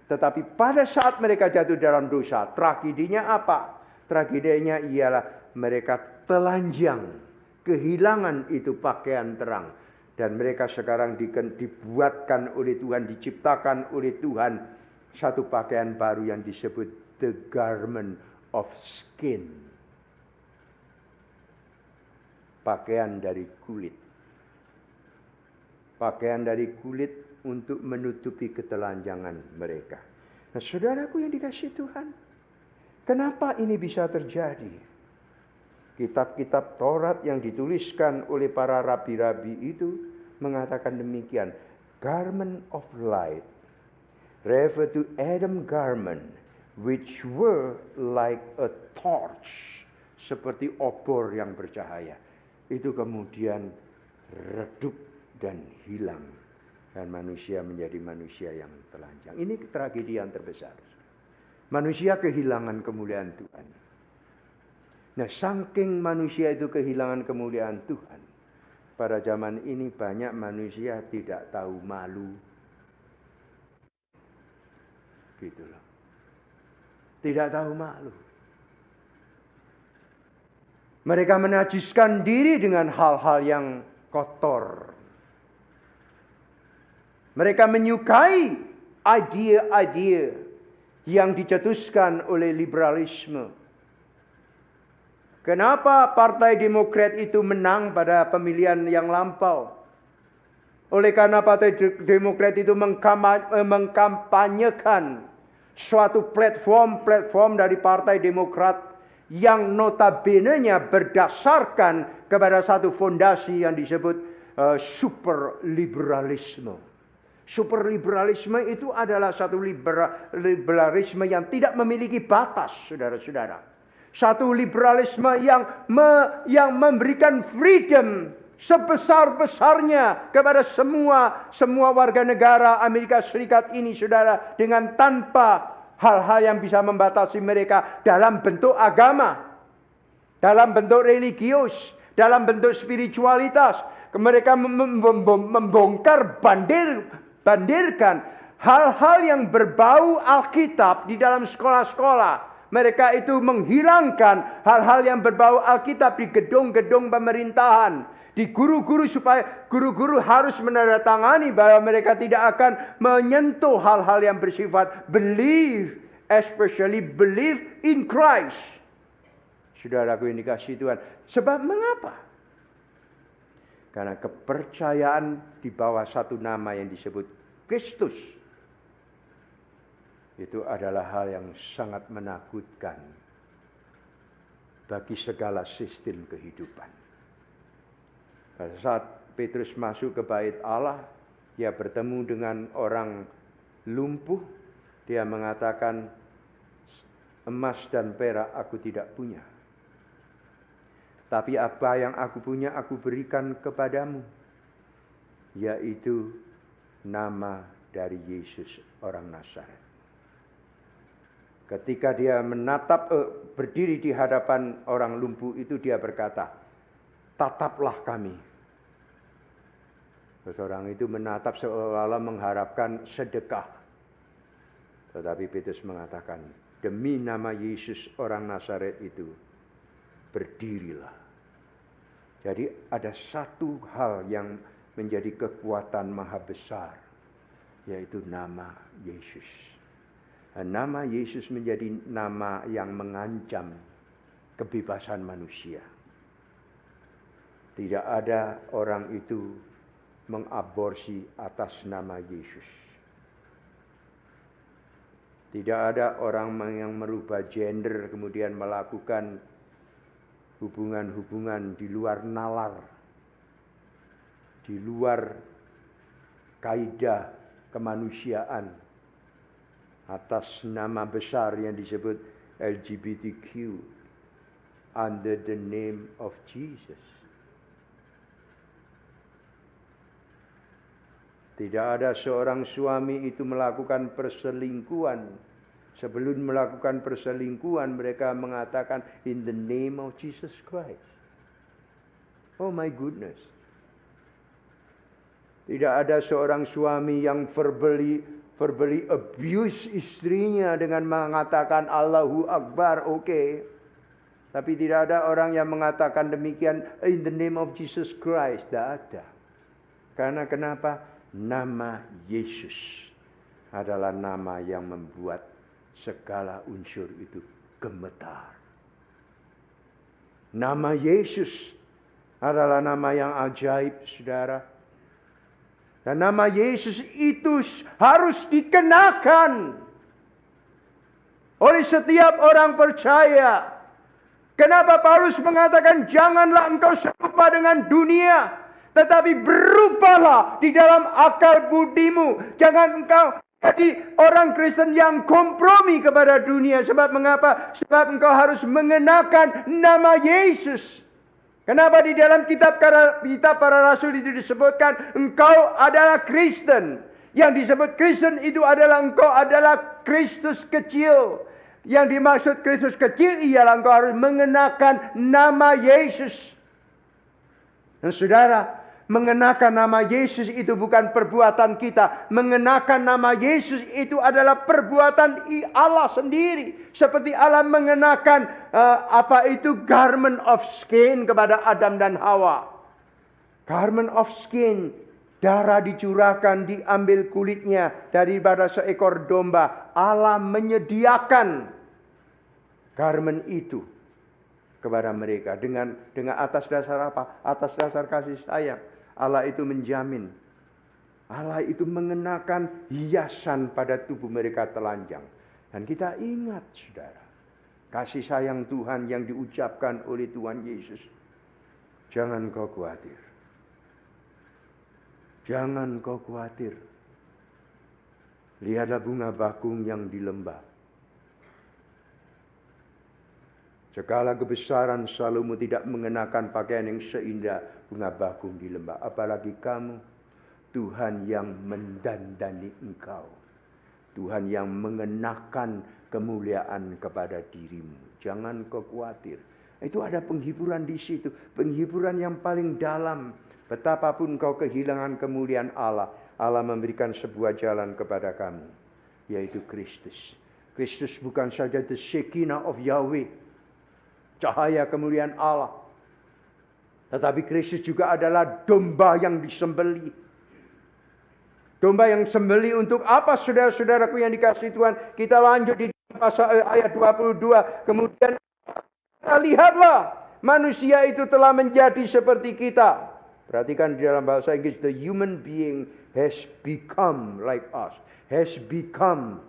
Tetapi pada saat mereka jatuh dalam dosa, tragedinya apa? Tragedinya ialah mereka telanjang, kehilangan itu pakaian terang. Dan mereka sekarang dibuatkan oleh Tuhan, diciptakan oleh Tuhan satu pakaian baru yang disebut the garment of skin. Pakaian dari kulit. Pakaian dari kulit untuk menutupi ketelanjangan mereka. Nah, saudaraku yang dikasihi Tuhan, kenapa ini bisa terjadi? Kitab-kitab Taurat yang dituliskan oleh para rabi-rabi itu mengatakan demikian. Garment of light refer to Adam garment which were like a torch. Seperti obor yang bercahaya. Itu kemudian redup dan hilang. Dan manusia menjadi manusia yang telanjang. Ini tragedi yang terbesar. Manusia kehilangan kemuliaan Tuhan. Nah, saking manusia itu kehilangan kemuliaan Tuhan, pada zaman ini banyak manusia tidak tahu malu. Gitu loh. Tidak tahu malu. Mereka menajiskan diri dengan hal-hal yang kotor. Mereka menyukai ide-ide yang dicetuskan oleh liberalisme. Kenapa Partai Demokrat itu menang pada pemilihan yang lampau? Oleh karena Partai Demokrat itu mengkampanyekan suatu platform dari Partai Demokrat yang notabene-nya berdasarkan kepada satu fondasi yang disebut super liberalisme. Super liberalisme itu adalah satu liberalisme yang tidak memiliki batas, saudara-saudara. Satu liberalisme yang memberikan freedom sebesar-besarnya kepada semua warga negara Amerika Serikat ini, saudara, dengan tanpa hal-hal yang bisa membatasi mereka dalam bentuk agama, dalam bentuk religius, dalam bentuk spiritualitas. Mereka bandirkan hal-hal yang berbau Alkitab di dalam sekolah-sekolah. Mereka itu menghilangkan hal-hal yang berbau Alkitab di gedung-gedung pemerintahan. Di guru-guru supaya guru-guru harus menandatangani bahwa mereka tidak akan menyentuh hal-hal yang bersifat believe, especially believe in Christ. Saudaraku yang dikasihi Tuhan. Sebab mengapa? Karena kepercayaan di bawah satu nama yang disebut Kristus. Itu adalah hal yang sangat menakutkan bagi segala sistem kehidupan. Pada saat Petrus masuk ke bait Allah, dia bertemu dengan orang lumpuh. Dia mengatakan, emas dan perak aku tidak punya. Tapi apa yang aku punya aku berikan kepadamu. Yaitu nama dari Yesus orang Nazaret. Ketika dia berdiri di hadapan orang lumpuh itu, dia berkata, tataplah kami. Seorang itu menatap seolah-olah mengharapkan sedekah. Tetapi Petrus mengatakan, demi nama Yesus orang Nazaret itu, berdirilah. Jadi ada satu hal yang menjadi kekuatan maha besar, yaitu nama Yesus. Nama Yesus menjadi nama yang mengancam kebebasan manusia. Tidak ada orang itu mengaborsi atas nama Yesus. Tidak ada orang yang merubah gender kemudian melakukan hubungan-hubungan di luar nalar, di luar kaidah kemanusiaan atas nama besar yang disebut LGBTQ under the name of Jesus. Tidak ada seorang suami itu melakukan perselingkuhan. Sebelum melakukan perselingkuhan, mereka mengatakan in the name of Jesus Christ. Oh my goodness. Tidak ada seorang suami yang verbally abuse istrinya dengan mengatakan Allahu Akbar, oke. Tapi tidak ada orang yang mengatakan demikian in the name of Jesus Christ. Tidak ada. Karena kenapa? Nama Yesus adalah nama yang membuat segala unsur itu gemetar. Nama Yesus adalah nama yang ajaib, saudara. Dan nama Yesus itu harus dikenakan oleh setiap orang percaya. Kenapa Paulus mengatakan janganlah engkau serupa dengan dunia, tetapi berubahlah di dalam akal budimu. Jangan engkau jadi orang Kristen yang kompromi kepada dunia. Sebab mengapa? Sebab engkau harus mengenakan nama Yesus. Kenapa di dalam kitab para rasul itu disebutkan engkau adalah Kristen. Yang disebut Kristen itu adalah engkau adalah Kristus kecil. Yang dimaksud Kristus kecil ialah engkau harus mengenakan nama Yesus. Dan saudara, mengenakan nama Yesus itu bukan perbuatan kita. Mengenakan nama Yesus itu adalah perbuatan Allah sendiri. Seperti Allah mengenakan garment of skin kepada Adam dan Hawa. Garment of skin. Darah dicurahkan, diambil kulitnya daripada seekor domba. Allah menyediakan garment itu kepada mereka. Dengan atas dasar apa? Atas dasar kasih sayang. Allah itu menjamin. Allah itu mengenakan hiasan pada tubuh mereka telanjang. Dan kita ingat, saudara, kasih sayang Tuhan yang diucapkan oleh Tuhan Yesus. Jangan kau khawatir. Jangan kau khawatir. Lihatlah bunga bakung yang di lembah. Segala kebesaran Salomo tidak mengenakan pakaian yang seindah bunga bakung di lembah. Apalagi kamu, Tuhan yang mendandani engkau. Tuhan yang mengenakan kemuliaan kepada dirimu. Jangan kau khawatir. Itu ada penghiburan di situ. Penghiburan yang paling dalam. Betapapun kau kehilangan kemuliaan Allah, Allah memberikan sebuah jalan kepada kamu, yaitu Kristus. Kristus bukan saja the Shekinah of Yahweh, cahaya kemuliaan Allah. Tetapi Kristus juga adalah domba yang disembelih. Domba yang sembelih untuk apa, saudara-saudaraku yang dikasihi Tuhan? Kita lanjut di pasal ayat 22. Kemudian lihatlah, manusia itu telah menjadi seperti kita. Perhatikan di dalam bahasa Inggris, the human being has become like us. Has become.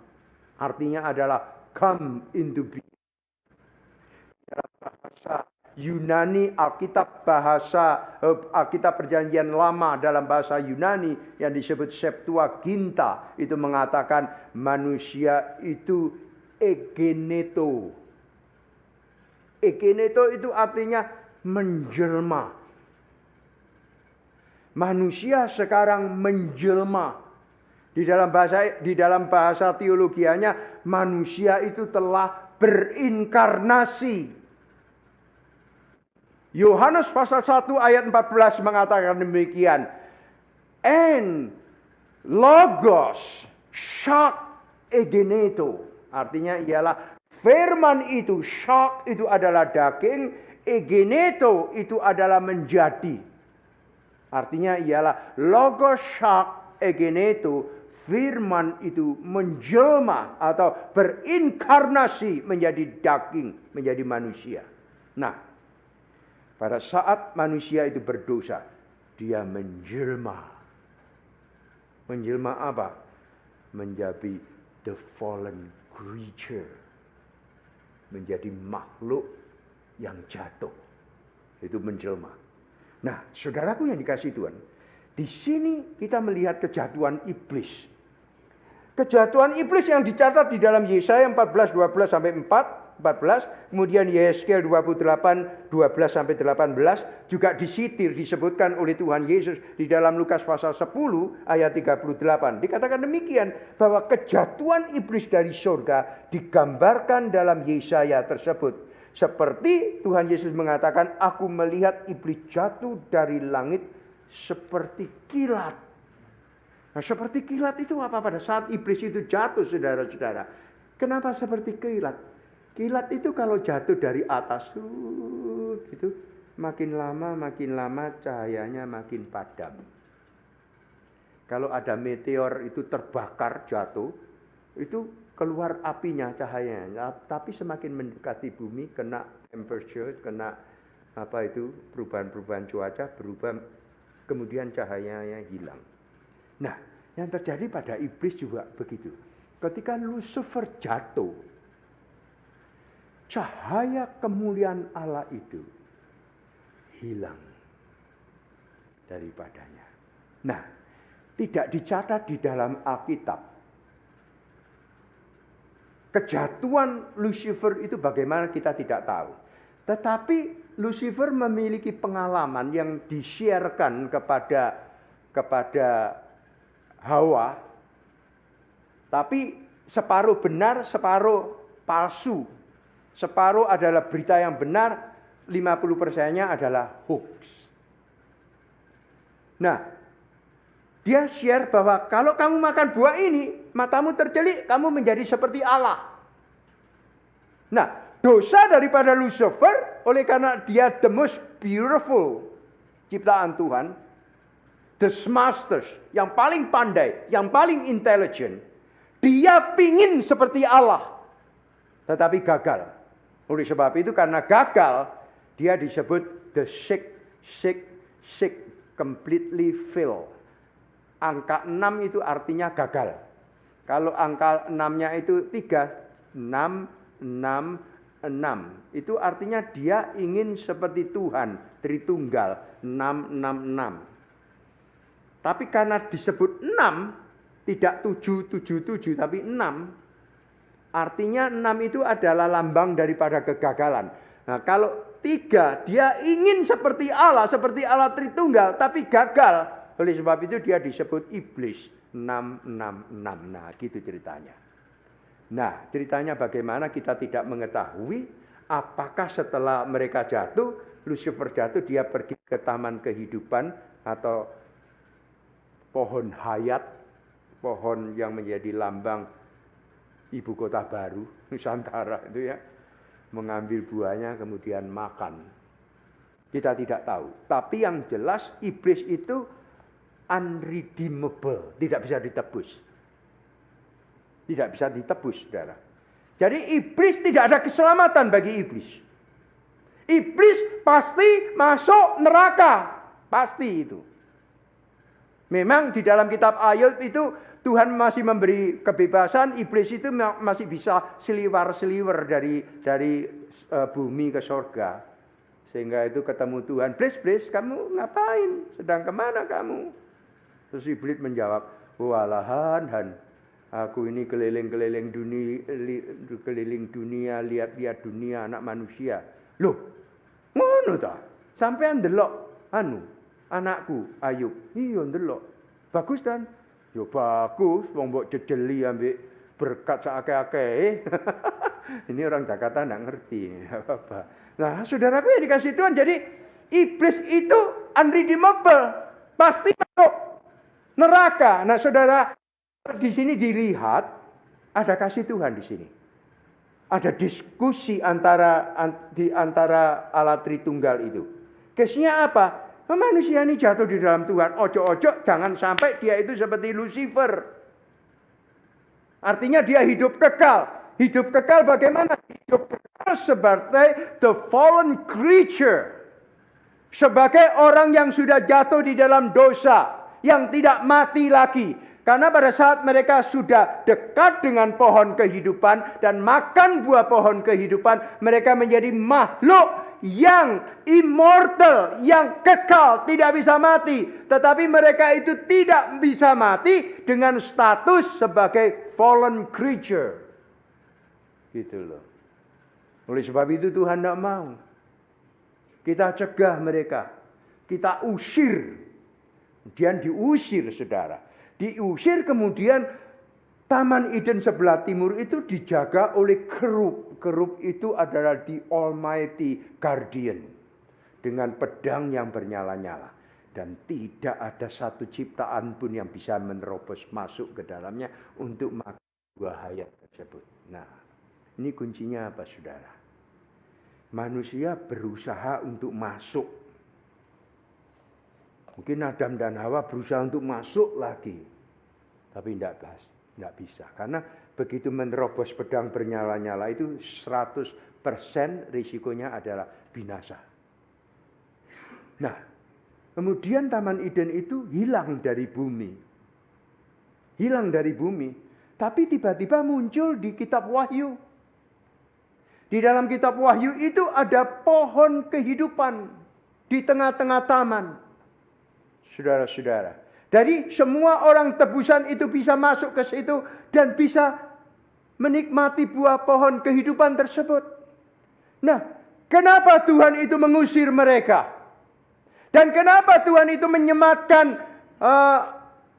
Artinya adalah come into being. Dalam bahasa Yunani, Alkitab Perjanjian Lama dalam bahasa Yunani yang disebut Septuaginta itu mengatakan manusia itu egeneto. Egeneto itu artinya menjelma. Manusia sekarang menjelma. Di dalam bahasa teologianya, manusia itu telah berinkarnasi. Yohanes pasal 1 ayat 14 mengatakan demikian. And logos shock egeneto. Artinya ialah firman itu, shock itu adalah daging, egeneto itu adalah menjadi. Artinya ialah logos shock egeneto, firman itu menjelma atau berinkarnasi menjadi daging, menjadi manusia. Nah, pada saat manusia itu berdosa, dia menjelma. Menjelma apa? Menjadi the fallen creature. Menjadi makhluk yang jatuh. Itu menjelma. Nah, saudaraku yang dikasihi Tuhan, di sini kita melihat kejatuhan iblis. Kejatuhan iblis yang dicatat di dalam Yesaya 14, 12 sampai 14, kemudian Yesaya 28, 12 sampai 18, juga disebutkan oleh Tuhan Yesus di dalam Lukas pasal 10 ayat 38. Dikatakan demikian, bahwa kejatuhan iblis dari surga digambarkan dalam Yesaya tersebut. Seperti Tuhan Yesus mengatakan, aku melihat iblis jatuh dari langit seperti kilat. Nah, seperti kilat itu apa pada saat iblis itu jatuh, saudara-saudara? Kenapa seperti kilat? Kilat itu kalau jatuh dari atas, gitu, makin lama cahayanya makin padam. Kalau ada meteor itu terbakar jatuh, itu keluar apinya, cahayanya. Tapi semakin mendekati bumi, kena temperature, kena perubahan-perubahan cuaca, berubah, kemudian cahayanya hilang. Nah, yang terjadi pada iblis juga begitu. Ketika Lucifer jatuh, cahaya kemuliaan Allah itu hilang daripadanya. Nah, tidak dicatat di dalam Alkitab. Kejatuhan Lucifer itu bagaimana kita tidak tahu. Tetapi Lucifer memiliki pengalaman yang di-sharekan kepada Hawa. Tapi separuh benar, separuh palsu. Separuh adalah berita yang benar, 50%-nya adalah hoax. Nah, dia share bahwa kalau kamu makan buah ini, matamu tercelik, kamu menjadi seperti Allah. Nah, dosa daripada Lucifer, oleh karena dia the most beautiful ciptaan Tuhan, the smartest, yang paling pandai, yang paling intelligent, dia pingin seperti Allah, tetapi gagal. Oleh sebab itu, karena gagal, dia disebut the sick, completely fail. Angka 6 itu artinya gagal. Kalau angka 6-nya itu 3, 6, 6, 6. Itu artinya dia ingin seperti Tuhan, Tritunggal, 6, 6, 6. Tapi karena disebut 6, tidak 7, 7, 7, tapi 6. Artinya 6 itu adalah lambang daripada kegagalan. Nah, kalau 3, dia ingin seperti Allah Tritunggal, tapi gagal. Oleh sebab itu dia disebut iblis 666. Nah, gitu ceritanya. Nah, ceritanya bagaimana kita tidak mengetahui apakah setelah mereka jatuh, Lucifer jatuh, dia pergi ke taman kehidupan atau pohon hayat, pohon yang menjadi lambang ibu kota baru Nusantara itu ya, mengambil buahnya kemudian makan. Kita tidak tahu. Tapi yang jelas iblis itu unredeemable, tidak bisa ditebus. Tidak bisa ditebus, saudara. Jadi iblis tidak ada keselamatan bagi iblis. Iblis pasti masuk neraka, pasti itu. Memang di dalam kitab Ayub itu Tuhan masih memberi kebebasan, iblis itu masih bisa seliwer-seliwer dari bumi ke surga. Sehingga itu ketemu Tuhan, "Iblis, kamu ngapain? Sedang kemana kamu?" Terus iblis menjawab, "Walahan, aku ini keliling dunia, lihat-lihat dunia anak manusia." Loh, ngono ta? Sampean ndelok anakku Ayub. Iya ndelok. Bagus kan? Yo bagus, wong mbok jejeli ambek berkat sakake-akeh. Ini orang Jakarta enggak ngerti apa-apa. Nah, saudaraku yang dikasih Tuhan, jadi iblis itu unredeemable, pasti masuk neraka. Nah, saudara, di sini dilihat ada kasih Tuhan di sini. Ada diskusi antara Allah Tritunggal itu. Case-nya apa? Manusia ini jatuh di dalam Tuhan. Ojo-ojo jangan sampai dia itu seperti Lucifer. Artinya dia hidup kekal. Hidup kekal bagaimana? Hidup kekal sebagai the fallen creature. Sebagai orang yang sudah jatuh di dalam dosa. Yang tidak mati lagi. Karena pada saat mereka sudah dekat dengan pohon kehidupan dan makan buah pohon kehidupan, mereka menjadi makhluk yang immortal, yang kekal, tidak bisa mati. Tetapi mereka itu tidak bisa mati dengan status sebagai fallen creature. Gitu loh. Oleh sebab itu Tuhan tidak mau. Kita cegah mereka. Kita usir. Kemudian diusir, saudara. Diusir, kemudian Taman Eden sebelah timur itu dijaga oleh kerub. Kerub itu adalah the Almighty Guardian. Dengan pedang yang bernyala-nyala. Dan tidak ada satu ciptaan pun yang bisa menerobos masuk ke dalamnya untuk makan buah hayat tersebut. Nah, ini kuncinya apa, saudara? Manusia berusaha untuk masuk. Mungkin Adam dan Hawa berusaha untuk masuk lagi. Tapi tidak bisa. Karena begitu menerobos pedang bernyala-nyala itu 100% risikonya adalah binasa. Nah, kemudian Taman Eden itu hilang dari bumi. Hilang dari bumi. Tapi tiba-tiba muncul di kitab Wahyu. Di dalam kitab Wahyu itu ada pohon kehidupan di tengah-tengah taman. Saudara-saudara. Jadi semua orang tebusan itu bisa masuk ke situ dan bisa menikmati buah pohon kehidupan tersebut. Nah, kenapa Tuhan itu mengusir mereka? Dan kenapa Tuhan itu menyematkan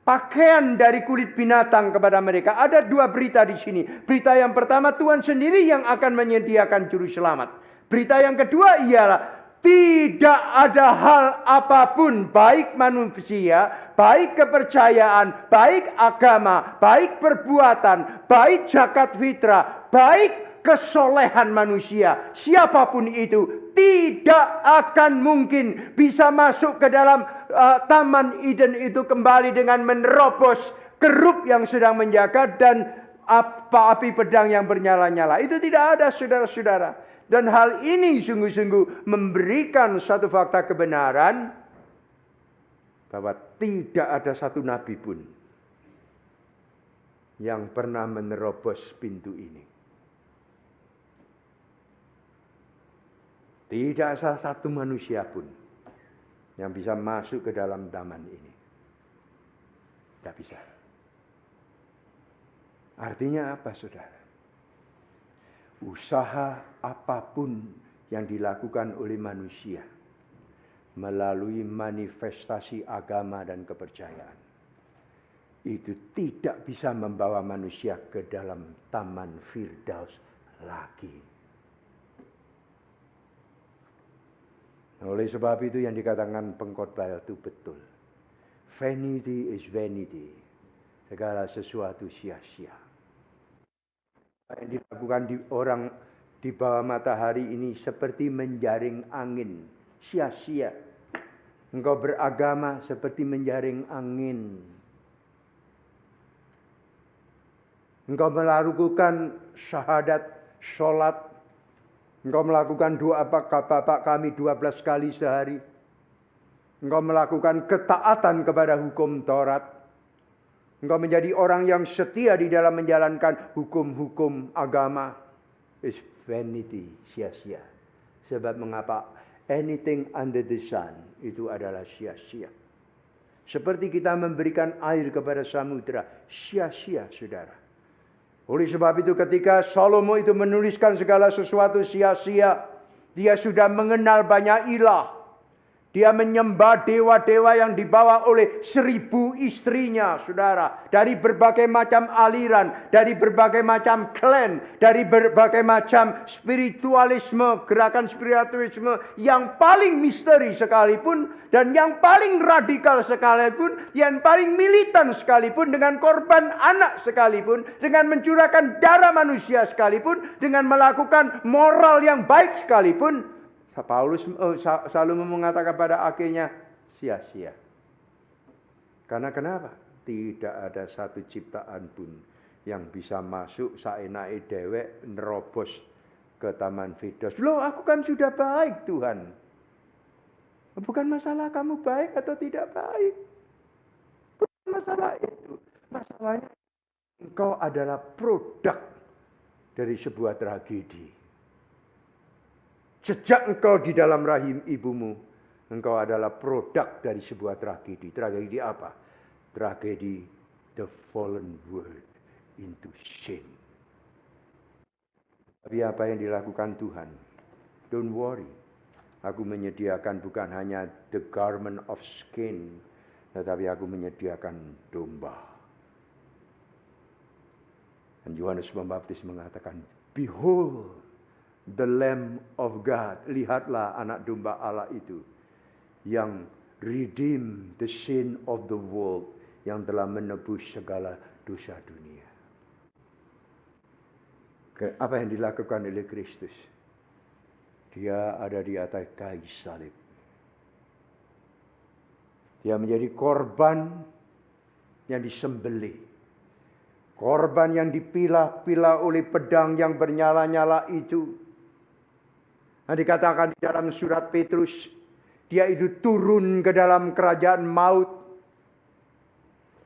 pakaian dari kulit binatang kepada mereka? Ada dua berita di sini. Berita yang pertama, Tuhan sendiri yang akan menyediakan juru selamat. Berita yang kedua ialah tidak ada hal apapun, baik manusia, baik kepercayaan, baik agama, baik perbuatan, baik zakat fitrah, baik kesolehan manusia, siapapun itu tidak akan mungkin bisa masuk ke dalam Taman Eden itu kembali dengan menerobos kerup yang sedang menjaga dan api pedang yang bernyala-nyala. Itu tidak ada, saudara-saudara. Dan hal ini sungguh-sungguh memberikan satu fakta kebenaran bahwa tidak ada satu nabi pun yang pernah menerobos pintu ini. Tidak ada satu manusia pun yang bisa masuk ke dalam taman ini. Tidak bisa. Artinya apa, saudara? Usaha apapun yang dilakukan oleh manusia melalui manifestasi agama dan kepercayaan itu tidak bisa membawa manusia ke dalam taman Firdaus lagi. Oleh sebab itu yang dikatakan pengkhotbah itu betul. Vanity is vanity. Segala sesuatu sia-sia. Yang dilakukan orang di bawah matahari ini seperti menjaring angin, sia-sia. Engkau beragama seperti menjaring angin. Engkau melakukan syahadat, sholat. Engkau melakukan doa Bapak kami 12 kali sehari. Engkau melakukan ketaatan kepada hukum Taurat. Engkau menjadi orang yang setia di dalam menjalankan hukum-hukum agama. Is vanity, sia-sia. Sebab mengapa? Anything under the sun itu adalah sia-sia. Seperti kita memberikan air kepada samudera, sia-sia, saudara. Oleh sebab itu ketika Salomo itu menuliskan segala sesuatu sia-sia, dia sudah mengenal banyak ilah. Dia menyembah dewa-dewa yang dibawa oleh 1000 istrinya, saudara. Dari berbagai macam aliran, dari berbagai macam klan, dari berbagai macam spiritualisme, gerakan spiritualisme yang paling misteri sekalipun, dan yang paling radikal sekalipun, yang paling militan sekalipun, dengan korban anak sekalipun, dengan mencurahkan darah manusia sekalipun, dengan melakukan moral yang baik sekalipun, Salomo mengatakan pada akhirnya sia-sia. Karena kenapa? Tidak ada satu ciptaan pun yang bisa masuk saenake dewek nerobos ke Taman Firdaus. Loh, aku kan sudah baik, Tuhan. Bukan masalah kamu baik atau tidak baik. Bukan masalah itu. Masalahnya engkau adalah produk dari sebuah tragedi. Sejak engkau di dalam rahim ibumu, engkau adalah produk dari sebuah tragedi. Tragedi apa? Tragedi the fallen world into sin. Tapi apa yang dilakukan Tuhan? Don't worry. Aku menyediakan bukan hanya the garment of skin, tetapi aku menyediakan domba. Dan Yohanes Pembaptis mengatakan, behold, the Lamb of God. Lihatlah anak domba Allah itu yang redeem the sin of the world, yang telah menebus segala dosa dunia. Apa yang dilakukan oleh Kristus? Dia ada di atas kayu salib. Dia menjadi korban yang disembelih. Korban yang dipilah-pilah oleh pedang yang bernyala-nyala itu. Nah, dikatakan di dalam surat Petrus, dia itu turun ke dalam kerajaan maut.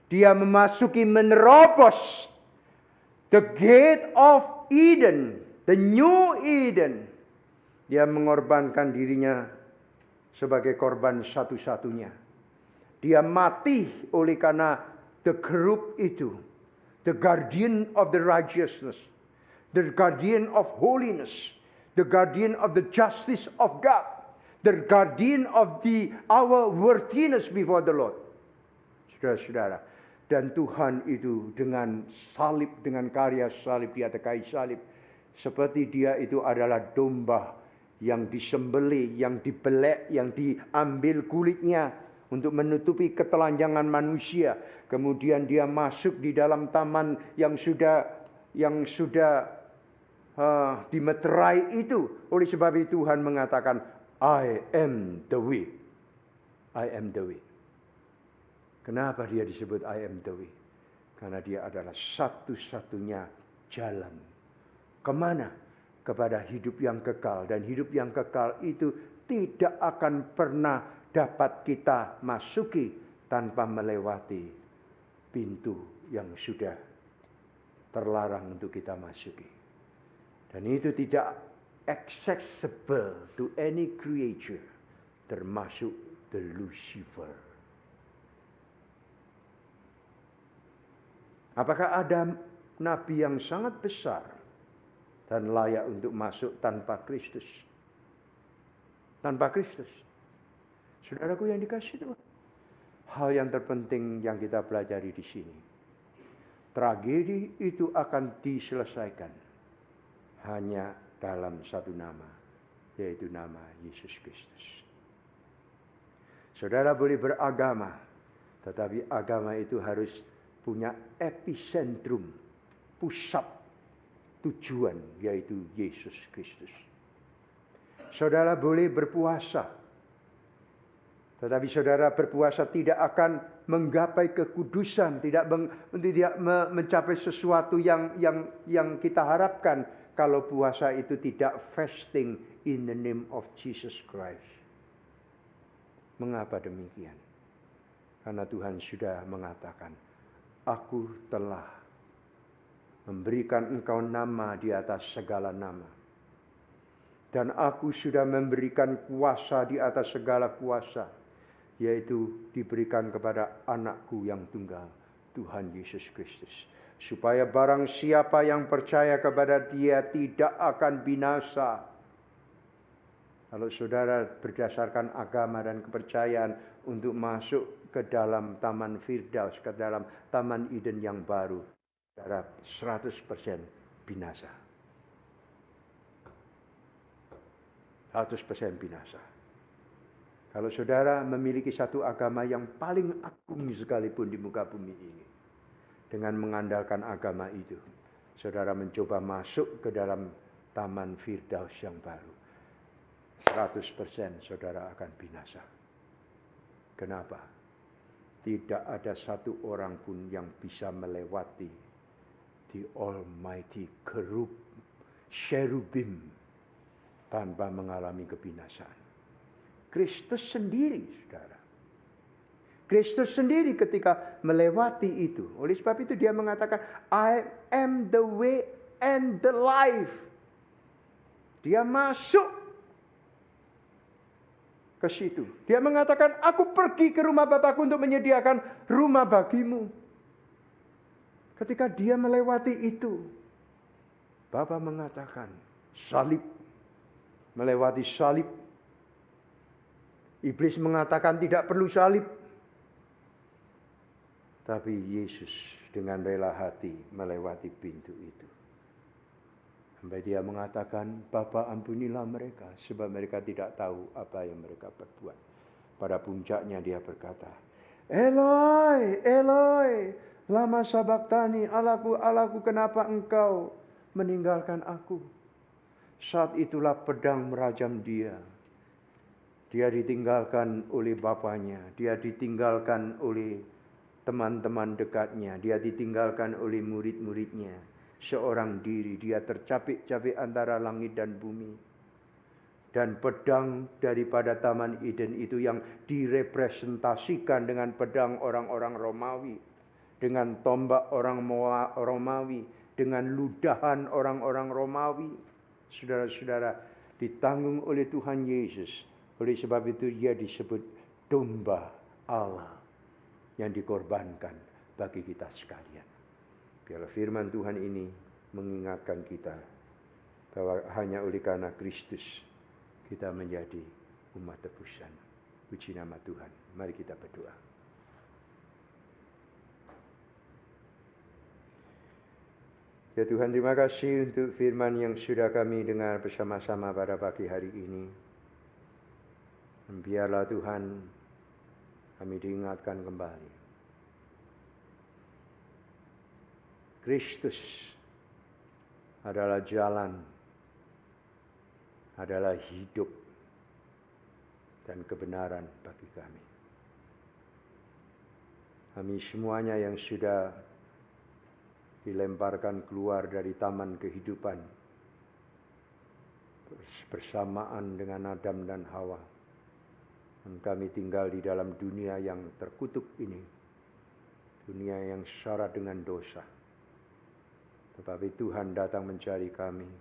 Dia memasuki, menerobos the gate of Eden, the new Eden. Dia mengorbankan dirinya sebagai korban satu-satunya. Dia mati oleh karena the group itu, the guardian of the righteousness, the guardian of holiness, the guardian of the justice of God, the guardian of our worthiness before the Lord. Saudara-saudara, dan Tuhan itu dengan salib, dengan karya salib di atas kayu salib, seperti dia itu adalah domba yang disembelih, yang dibelek, yang diambil kulitnya untuk menutupi ketelanjangan manusia. Kemudian dia masuk di dalam taman yang sudah dimeterai itu. Oleh sebab itu Tuhan mengatakan, I am the way. I am the way. Kenapa dia disebut I am the way? Karena dia adalah satu-satunya jalan. Kemana? Kepada hidup yang kekal. Dan hidup yang kekal itu tidak akan pernah dapat kita masuki tanpa melewati pintu yang sudah terlarang untuk kita masuki. Dan itu tidak accessible to any creature, termasuk the Lucifer. Apakah ada nabi yang sangat besar dan layak untuk masuk tanpa Kristus? Tanpa Kristus. Saudaraku yang dikasihi Tuhan. Hal yang terpenting yang kita pelajari di sini. Tragedi itu akan diselesaikan hanya dalam satu nama, yaitu nama Yesus Kristus. Saudara boleh beragama, tetapi agama itu harus punya epicentrum, pusat tujuan, yaitu Yesus Kristus. Saudara boleh berpuasa, tetapi saudara berpuasa tidak akan menggapai kekudusan, tidak mencapai sesuatu yang kita harapkan kalau puasa itu tidak fasting in the name of Jesus Christ. Mengapa demikian? Karena Tuhan sudah mengatakan, Aku telah memberikan engkau nama di atas segala nama. Dan aku sudah memberikan kuasa di atas segala kuasa, yaitu diberikan kepada anakku yang tunggal, Tuhan Yesus Kristus. Supaya barang siapa yang percaya kepada dia tidak akan binasa. Kalau saudara berdasarkan agama dan kepercayaan untuk masuk ke dalam Taman Firdaus, ke dalam Taman Eden yang baru, saudara 100% binasa. 100% binasa. Kalau saudara memiliki satu agama yang paling agung sekalipun di muka bumi ini, dengan mengandalkan agama itu, saudara mencoba masuk ke dalam Taman Firdaus yang baru, 100% saudara akan binasa. Kenapa? Tidak ada satu orang pun yang bisa melewati the Almighty cherubim tanpa mengalami kebinasaan. Kristus sendiri, saudara. Kristus sendiri ketika melewati itu. Oleh sebab itu dia mengatakan, I am the way and the life. Dia masuk ke situ. Dia mengatakan, aku pergi ke rumah Bapakku untuk menyediakan rumah bagimu. Ketika dia melewati itu, Bapa mengatakan, salib. Melewati salib. Iblis mengatakan tidak perlu salib. Tapi Yesus dengan rela hati melewati pintu itu. Sampai dia mengatakan, Bapa ampunilah mereka, sebab mereka tidak tahu apa yang mereka perbuat. Pada puncaknya dia berkata, Eloi, Eloi, lama sabachthani, Allahku, Allahku, kenapa engkau meninggalkan aku? Saat itulah pedang merajam dia. Dia ditinggalkan oleh bapaknya, dia ditinggalkan oleh teman-teman dekatnya, dia ditinggalkan oleh murid-muridnya. Seorang diri, dia tercapik-capik antara langit dan bumi. Dan pedang daripada Taman Eden itu yang direpresentasikan dengan pedang orang-orang Romawi, dengan tombak orang Romawi, dengan ludahan orang-orang Romawi. Saudara-saudara, ditanggung oleh Tuhan Yesus. Oleh sebab itu dia disebut domba Allah yang dikorbankan bagi kita sekalian. Biarlah firman Tuhan ini mengingatkan kita bahwa hanya oleh karena Kristus kita menjadi umat tebusan. Puji nama Tuhan. Mari kita berdoa. Ya Tuhan, terima kasih untuk firman yang sudah kami dengar bersama-sama pada pagi hari ini. Dan biarlah Tuhan kami diingatkan kembali. Kristus adalah jalan, adalah hidup dan kebenaran bagi kami. Kami semuanya yang sudah dilemparkan keluar dari taman kehidupan bersamaan dengan Adam dan Hawa. Dan kami tinggal di dalam dunia yang terkutuk ini. Dunia yang syarat dengan dosa. Tetapi Tuhan datang mencari kami.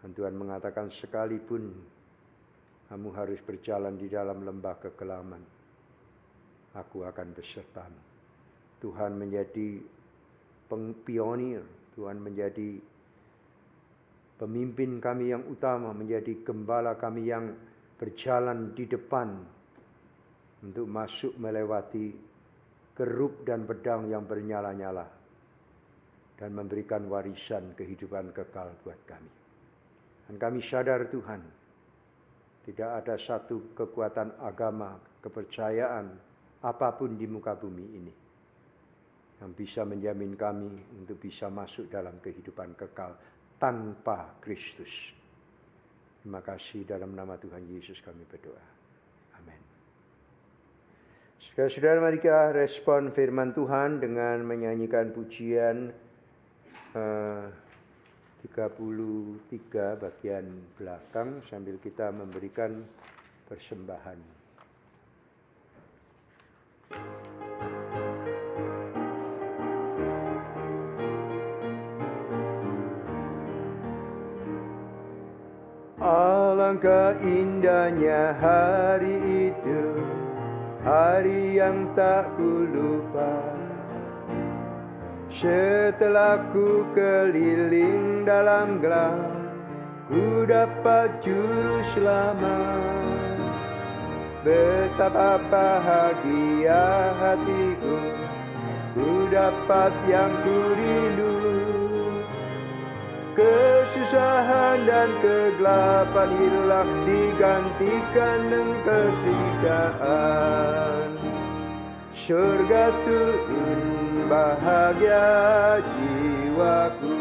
Dan Tuhan mengatakan, sekalipun kamu harus berjalan di dalam lembah kekelaman, aku akan besertamu. Tuhan menjadi pionir, Tuhan menjadi pemimpin kami yang utama, menjadi gembala kami yang berjalan di depan untuk masuk melewati kerub dan pedang yang bernyala-nyala dan memberikan warisan kehidupan kekal buat kami. Dan kami sadar Tuhan, tidak ada satu kekuatan agama, kepercayaan, apapun di muka bumi ini yang bisa menjamin kami untuk bisa masuk dalam kehidupan kekal tanpa Kristus. Terima kasih, dalam nama Tuhan Yesus kami berdoa. Amin. Saudara-saudara, mari kita respon firman Tuhan dengan menyanyikan pujian 33 bagian belakang sambil kita memberikan persembahan. Alangkah indahnya hari itu, hari yang tak kulupa. Setelah ku keliling dalam gelap, ku dapat juru selamat. Betapa bahagia hatiku, ku dapat yang ku rindu. Kesusahan dan kegelapan hilang, digantikan dengan ketika,an surga turun, bahagia jiwaku.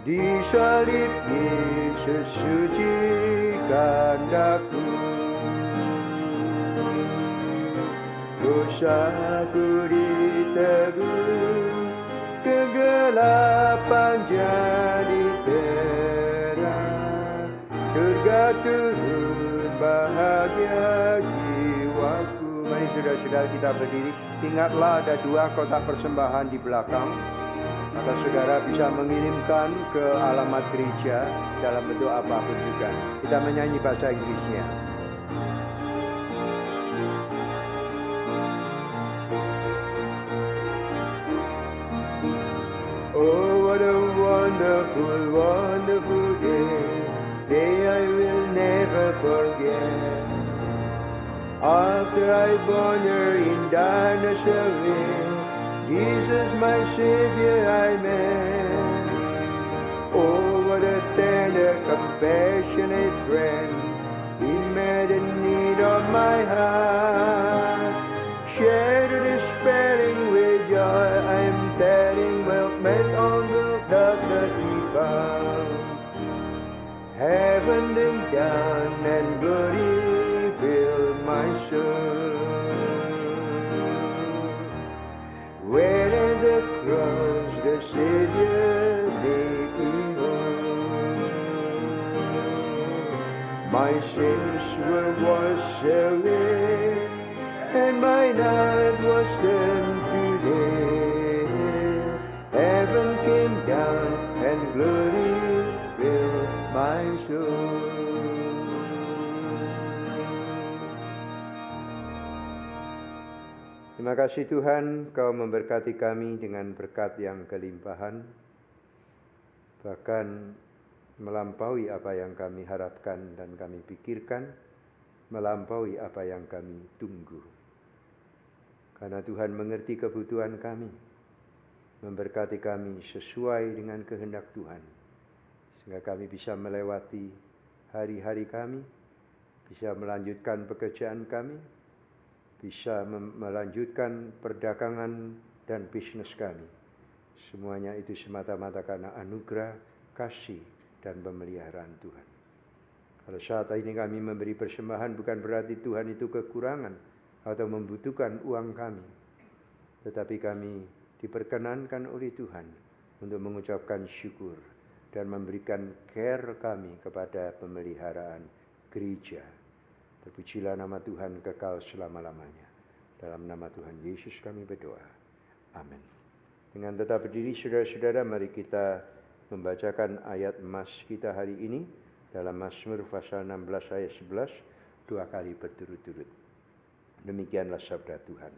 Di salib Yesus sucikan daku, dosaku ditebus, kegelapan jadi terang, surga turun, bahagia jiwaku. Mari saudara-saudara kita berdiri. Ingatlah ada 2 kotak persembahan di belakang. Maka saudara bisa mengirimkan ke alamat gereja dalam bentuk apapun juga. Kita menyanyi bahasa Inggrisnya. Oh, what a wonderful, wonderful day I will never forget. After I wander in darkness away, Jesus my Savior I met. Oh, what a tender, compassionate friend my heart. Share the despairing with joy, I'm telling, will make all the darkness be found. Heaven came down and glory filled my soul. Where at the cross the Savior laid me home. My sins were washed away, and my night was turned to day. Heaven came down and glory filled my soul. Terima kasih Tuhan, Kau memberkati kami dengan berkat yang kelimpahan, bahkan melampaui apa yang kami harapkan dan kami pikirkan, melampaui apa yang kami tunggu. Karena Tuhan mengerti kebutuhan kami, memberkati kami sesuai dengan kehendak Tuhan, sehingga kami bisa melewati hari-hari kami, bisa melanjutkan pekerjaan kami, bisa melanjutkan perdagangan dan bisnis kami. Semuanya itu semata-mata karena anugerah, kasih, dan pemeliharaan Tuhan. Kalau saat ini kami memberi persembahan, bukan berarti Tuhan itu kekurangan atau membutuhkan uang kami. Tetapi kami diperkenankan oleh Tuhan untuk mengucapkan syukur dan memberikan care kami kepada pemeliharaan gereja. Terpujilah nama Tuhan kekal selama-lamanya. Dalam nama Tuhan Yesus kami berdoa. Amin. Dengan tetap berdiri saudara-saudara, mari kita membacakan ayat emas kita hari ini dalam Mazmur pasal 16 ayat 11 2 kali berturut-turut. Demikianlah sabda Tuhan.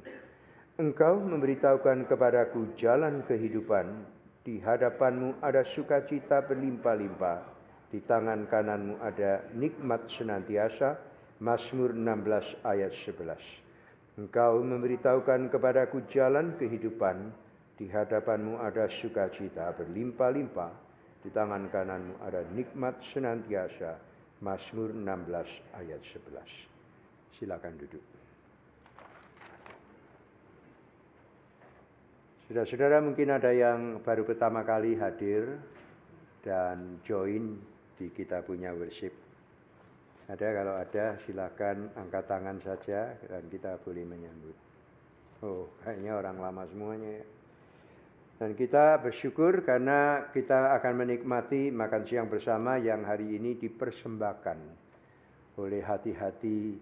Engkau memberitahukan kepadaku jalan kehidupan, di hadapanmu ada sukacita berlimpah-limpah, di tangan kananmu ada nikmat senantiasa. Mazmur 16 ayat 11. Engkau memberitahukan kepadaku jalan kehidupan, di hadapanmu ada sukacita berlimpah-limpah, di tangan kananmu ada nikmat senantiasa. Mazmur 16 ayat 11. Silakan duduk. Saudara-saudara, mungkin ada yang baru pertama kali hadir dan join di kita punya worship. Ada, kalau ada silakan angkat tangan saja dan kita boleh menyambut. Oh, kayaknya orang lama semuanya ya. Dan kita bersyukur karena kita akan menikmati makan siang bersama yang hari ini dipersembahkan oleh hati-hati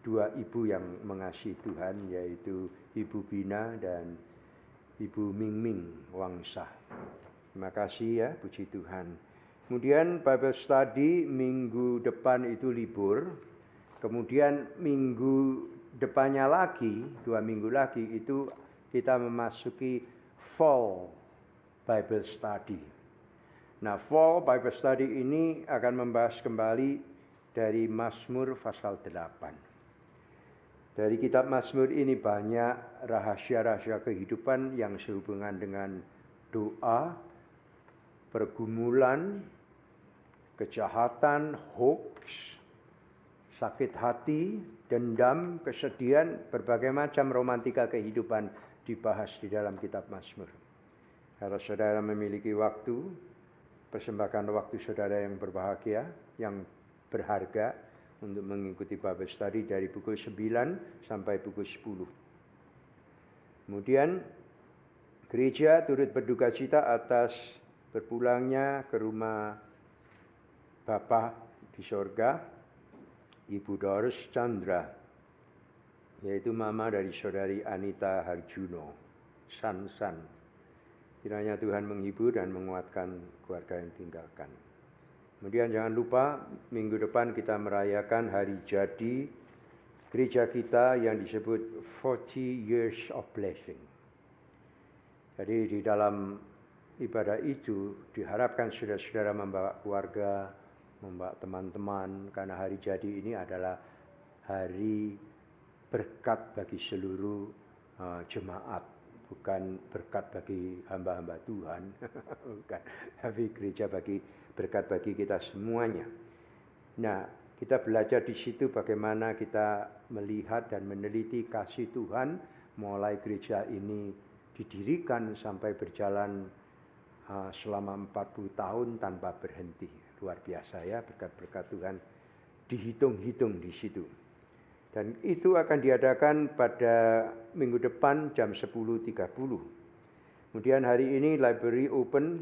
dua ibu yang mengasihi Tuhan, yaitu Ibu Bina dan Ibu Mingming Wangsah. Terima kasih ya, puji Tuhan. Kemudian Bible Study minggu depan itu libur. Kemudian minggu depannya lagi, 2 minggu lagi itu kita memasuki Fall Bible Study. Nah, Fall Bible Study ini akan membahas kembali dari Mazmur pasal 8. Dari kitab Mazmur ini banyak rahasia-rahasia kehidupan yang sehubungan dengan doa, pergumulan, kejahatan, hoax, sakit hati, dendam, kesedihan, berbagai macam romantika kehidupan dibahas di dalam kitab Mazmur. Kalau saudara memiliki waktu, persembahkan waktu saudara yang berbahagia, yang berharga untuk mengikuti Bible Study dari pukul 9 sampai pukul 10. Kemudian gereja turut berduka cita atas berpulangnya ke rumah Bapa di sorga, Ibu Doris Chandra, yaitu mama dari saudari Anita Harjuno, San. Kiranya Tuhan menghibur dan menguatkan keluarga yang tinggalkan. Kemudian jangan lupa minggu depan kita merayakan hari jadi gereja kita yang disebut 40 Years of Blessing. Jadi di dalam ibadah itu diharapkan saudara-saudara membawa keluarga, membawa teman-teman, karena hari jadi ini adalah hari berkat bagi seluruh jemaat, bukan berkat bagi hamba-hamba Tuhan, bukan, tapi gereja berkat bagi kita semuanya. Nah, Kita belajar di situ bagaimana kita melihat dan meneliti kasih Tuhan mulai gereja ini didirikan sampai berjalan selama 40 tahun tanpa berhenti. Luar biasa ya, berkat-berkat Tuhan dihitung-hitung di situ. Dan itu akan diadakan pada minggu depan jam 10.30. Kemudian hari ini library open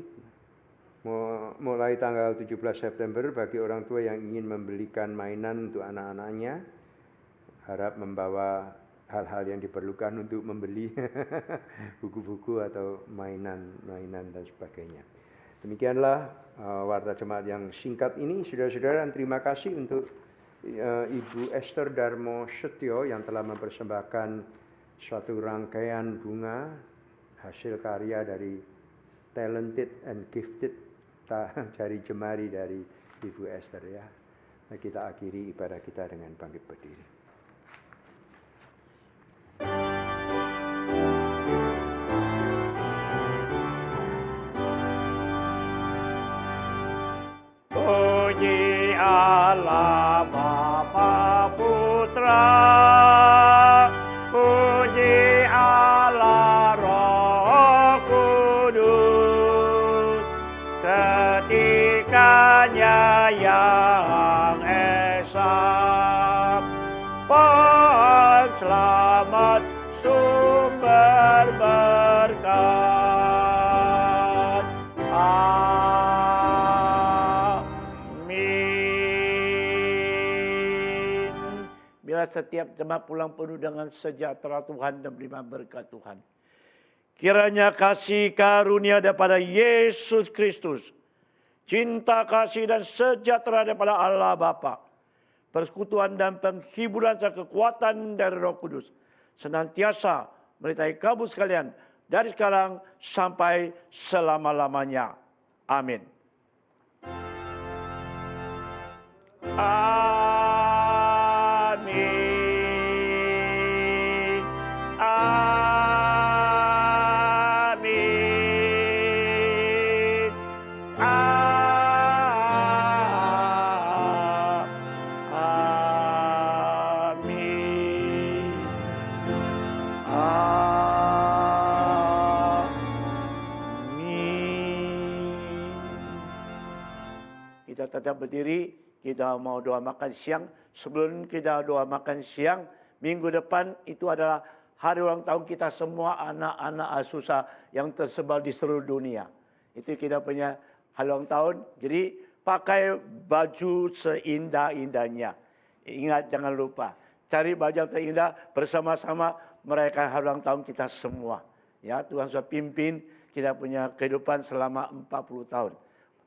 mulai tanggal 17 September bagi orang tua yang ingin membelikan mainan untuk anak-anaknya. Harap membawa hal-hal yang diperlukan untuk membeli buku-buku atau mainan dan sebagainya. Demikianlah warta jemaat yang singkat ini. Saudara-saudara, dan terima kasih untuk Ibu Esther Darmo Setio yang telah mempersembahkan suatu rangkaian bunga hasil karya dari talented and gifted jari jemari dari Ibu Esther ya. Nah, kita akhiri ibadah kita dengan bangkit berdiri. Puji Allah Bapa Putra, puji Allah Roh Kudus, ketikanya yang esa, Selamat sumber berkat. Amin. Bila setiap jemaat pulang penuh dengan sejahtera Tuhan dan menerima berkat Tuhan. Kiranya kasih karunia daripada Yesus Kristus, cinta kasih dan sejahtera daripada Allah Bapa, persekutuan dan penghiburan serta kekuatan dari Roh Kudus senantiasa menyertai kamu sekalian dari sekarang sampai selama-lamanya. Amin. Amin. Amin. Kita tetap berdiri, kita mau doa makan siang. Sebelum kita doa makan siang, minggu depan itu adalah hari ulang tahun kita semua anak-anak Azusa yang tersebar di seluruh dunia. Itu kita punya hari ulang tahun. Jadi pakai baju seindah-indahnya. Ingat, jangan lupa. Cari baju yang terindah bersama-sama merayakan hari ulang tahun kita semua. Ya, Tuhan sudah pimpin kita punya kehidupan selama 40 tahun.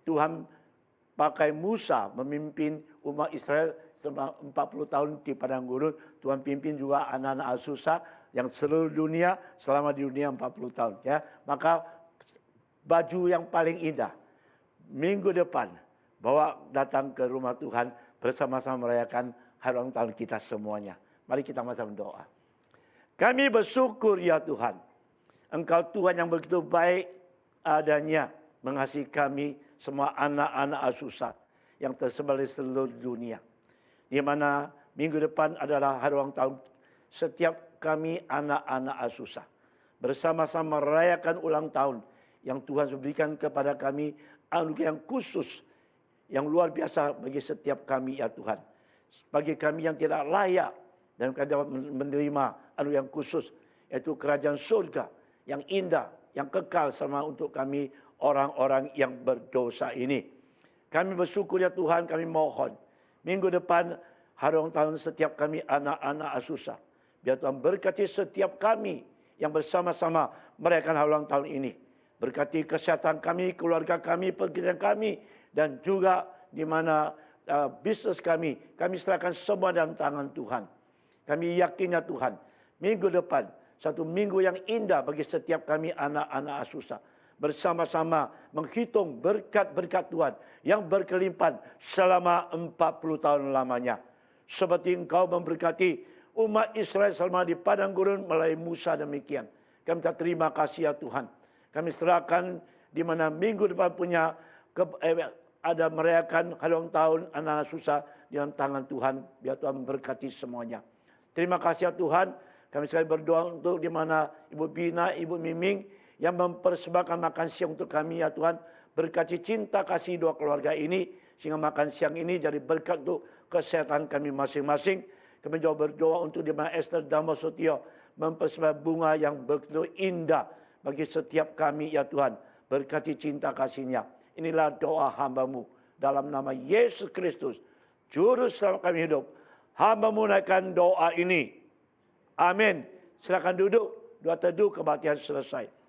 Tuhan pakai Musa memimpin umat Israel selama 40 tahun di padang gurun. Tuhan pimpin juga anak-anak Azusa yang seluruh dunia selama di dunia 40 tahun. Ya, maka baju yang paling indah minggu depan bawa datang ke rumah Tuhan bersama-sama merayakan hari ulang tahun kita semuanya. Mari kita sama-sama doa. Kami bersyukur ya Tuhan, Engkau Tuhan yang begitu baik adanya mengasihi kami semua anak-anak Azusa yang tersebar di seluruh dunia. Di mana minggu depan adalah hari ulang tahun setiap kami anak-anak Azusa. Bersama-sama merayakan ulang tahun yang Tuhan berikan kepada kami anugerah yang khusus, yang luar biasa bagi setiap kami ya Tuhan. Bagi kami yang tidak layak dan dapat menerima anugerah yang khusus, yaitu kerajaan surga yang indah, yang kekal sama untuk kami orang-orang yang berdosa ini. Kami bersyukur ya Tuhan, kami mohon minggu depan hari ulang tahun setiap kami anak-anak Azusa. Biar Tuhan berkati setiap kami yang bersama-sama merayakan hari ulang tahun ini. Berkati kesehatan kami, keluarga kami, pekerjaan kami, dan juga di mana bisnis kami serahkan semua dalam tangan Tuhan. Kami yakin ya Tuhan, minggu depan satu minggu yang indah bagi setiap kami anak-anak Azusa. Bersama-sama menghitung berkat-berkat Tuhan yang berkelimpahan selama 40 tahun lamanya. Seperti Engkau memberkati umat Israel selama di padang gurun melalui Musa demikian. Kami terima kasih ya Tuhan. Kami serahkan di mana minggu depan punya ada merayakan hari ulang tahun anak-anak Azusa di dalam tangan Tuhan. Biar Tuhan memberkati semuanya. Terima kasih ya Tuhan. Kami sekali berdoa untuk di mana Ibu Bina, Ibu Miming yang mempersembahkan makan siang untuk kami ya Tuhan. Berkati cinta kasih dua keluarga ini. Sehingga makan siang ini jadi berkat untuk kesehatan kami masing-masing. Kami juga berdoa untuk di mana Esther Damosotio mempersembahkan bunga yang begitu indah bagi setiap kami ya Tuhan. Berkati cinta kasih-Nya. Inilah doa hamba-Mu. Dalam nama Yesus Kristus. Juru selamat kami hidup. Hamba menaikkan doa ini. Amin. Silakan duduk. Doa teduh kebaktian selesai.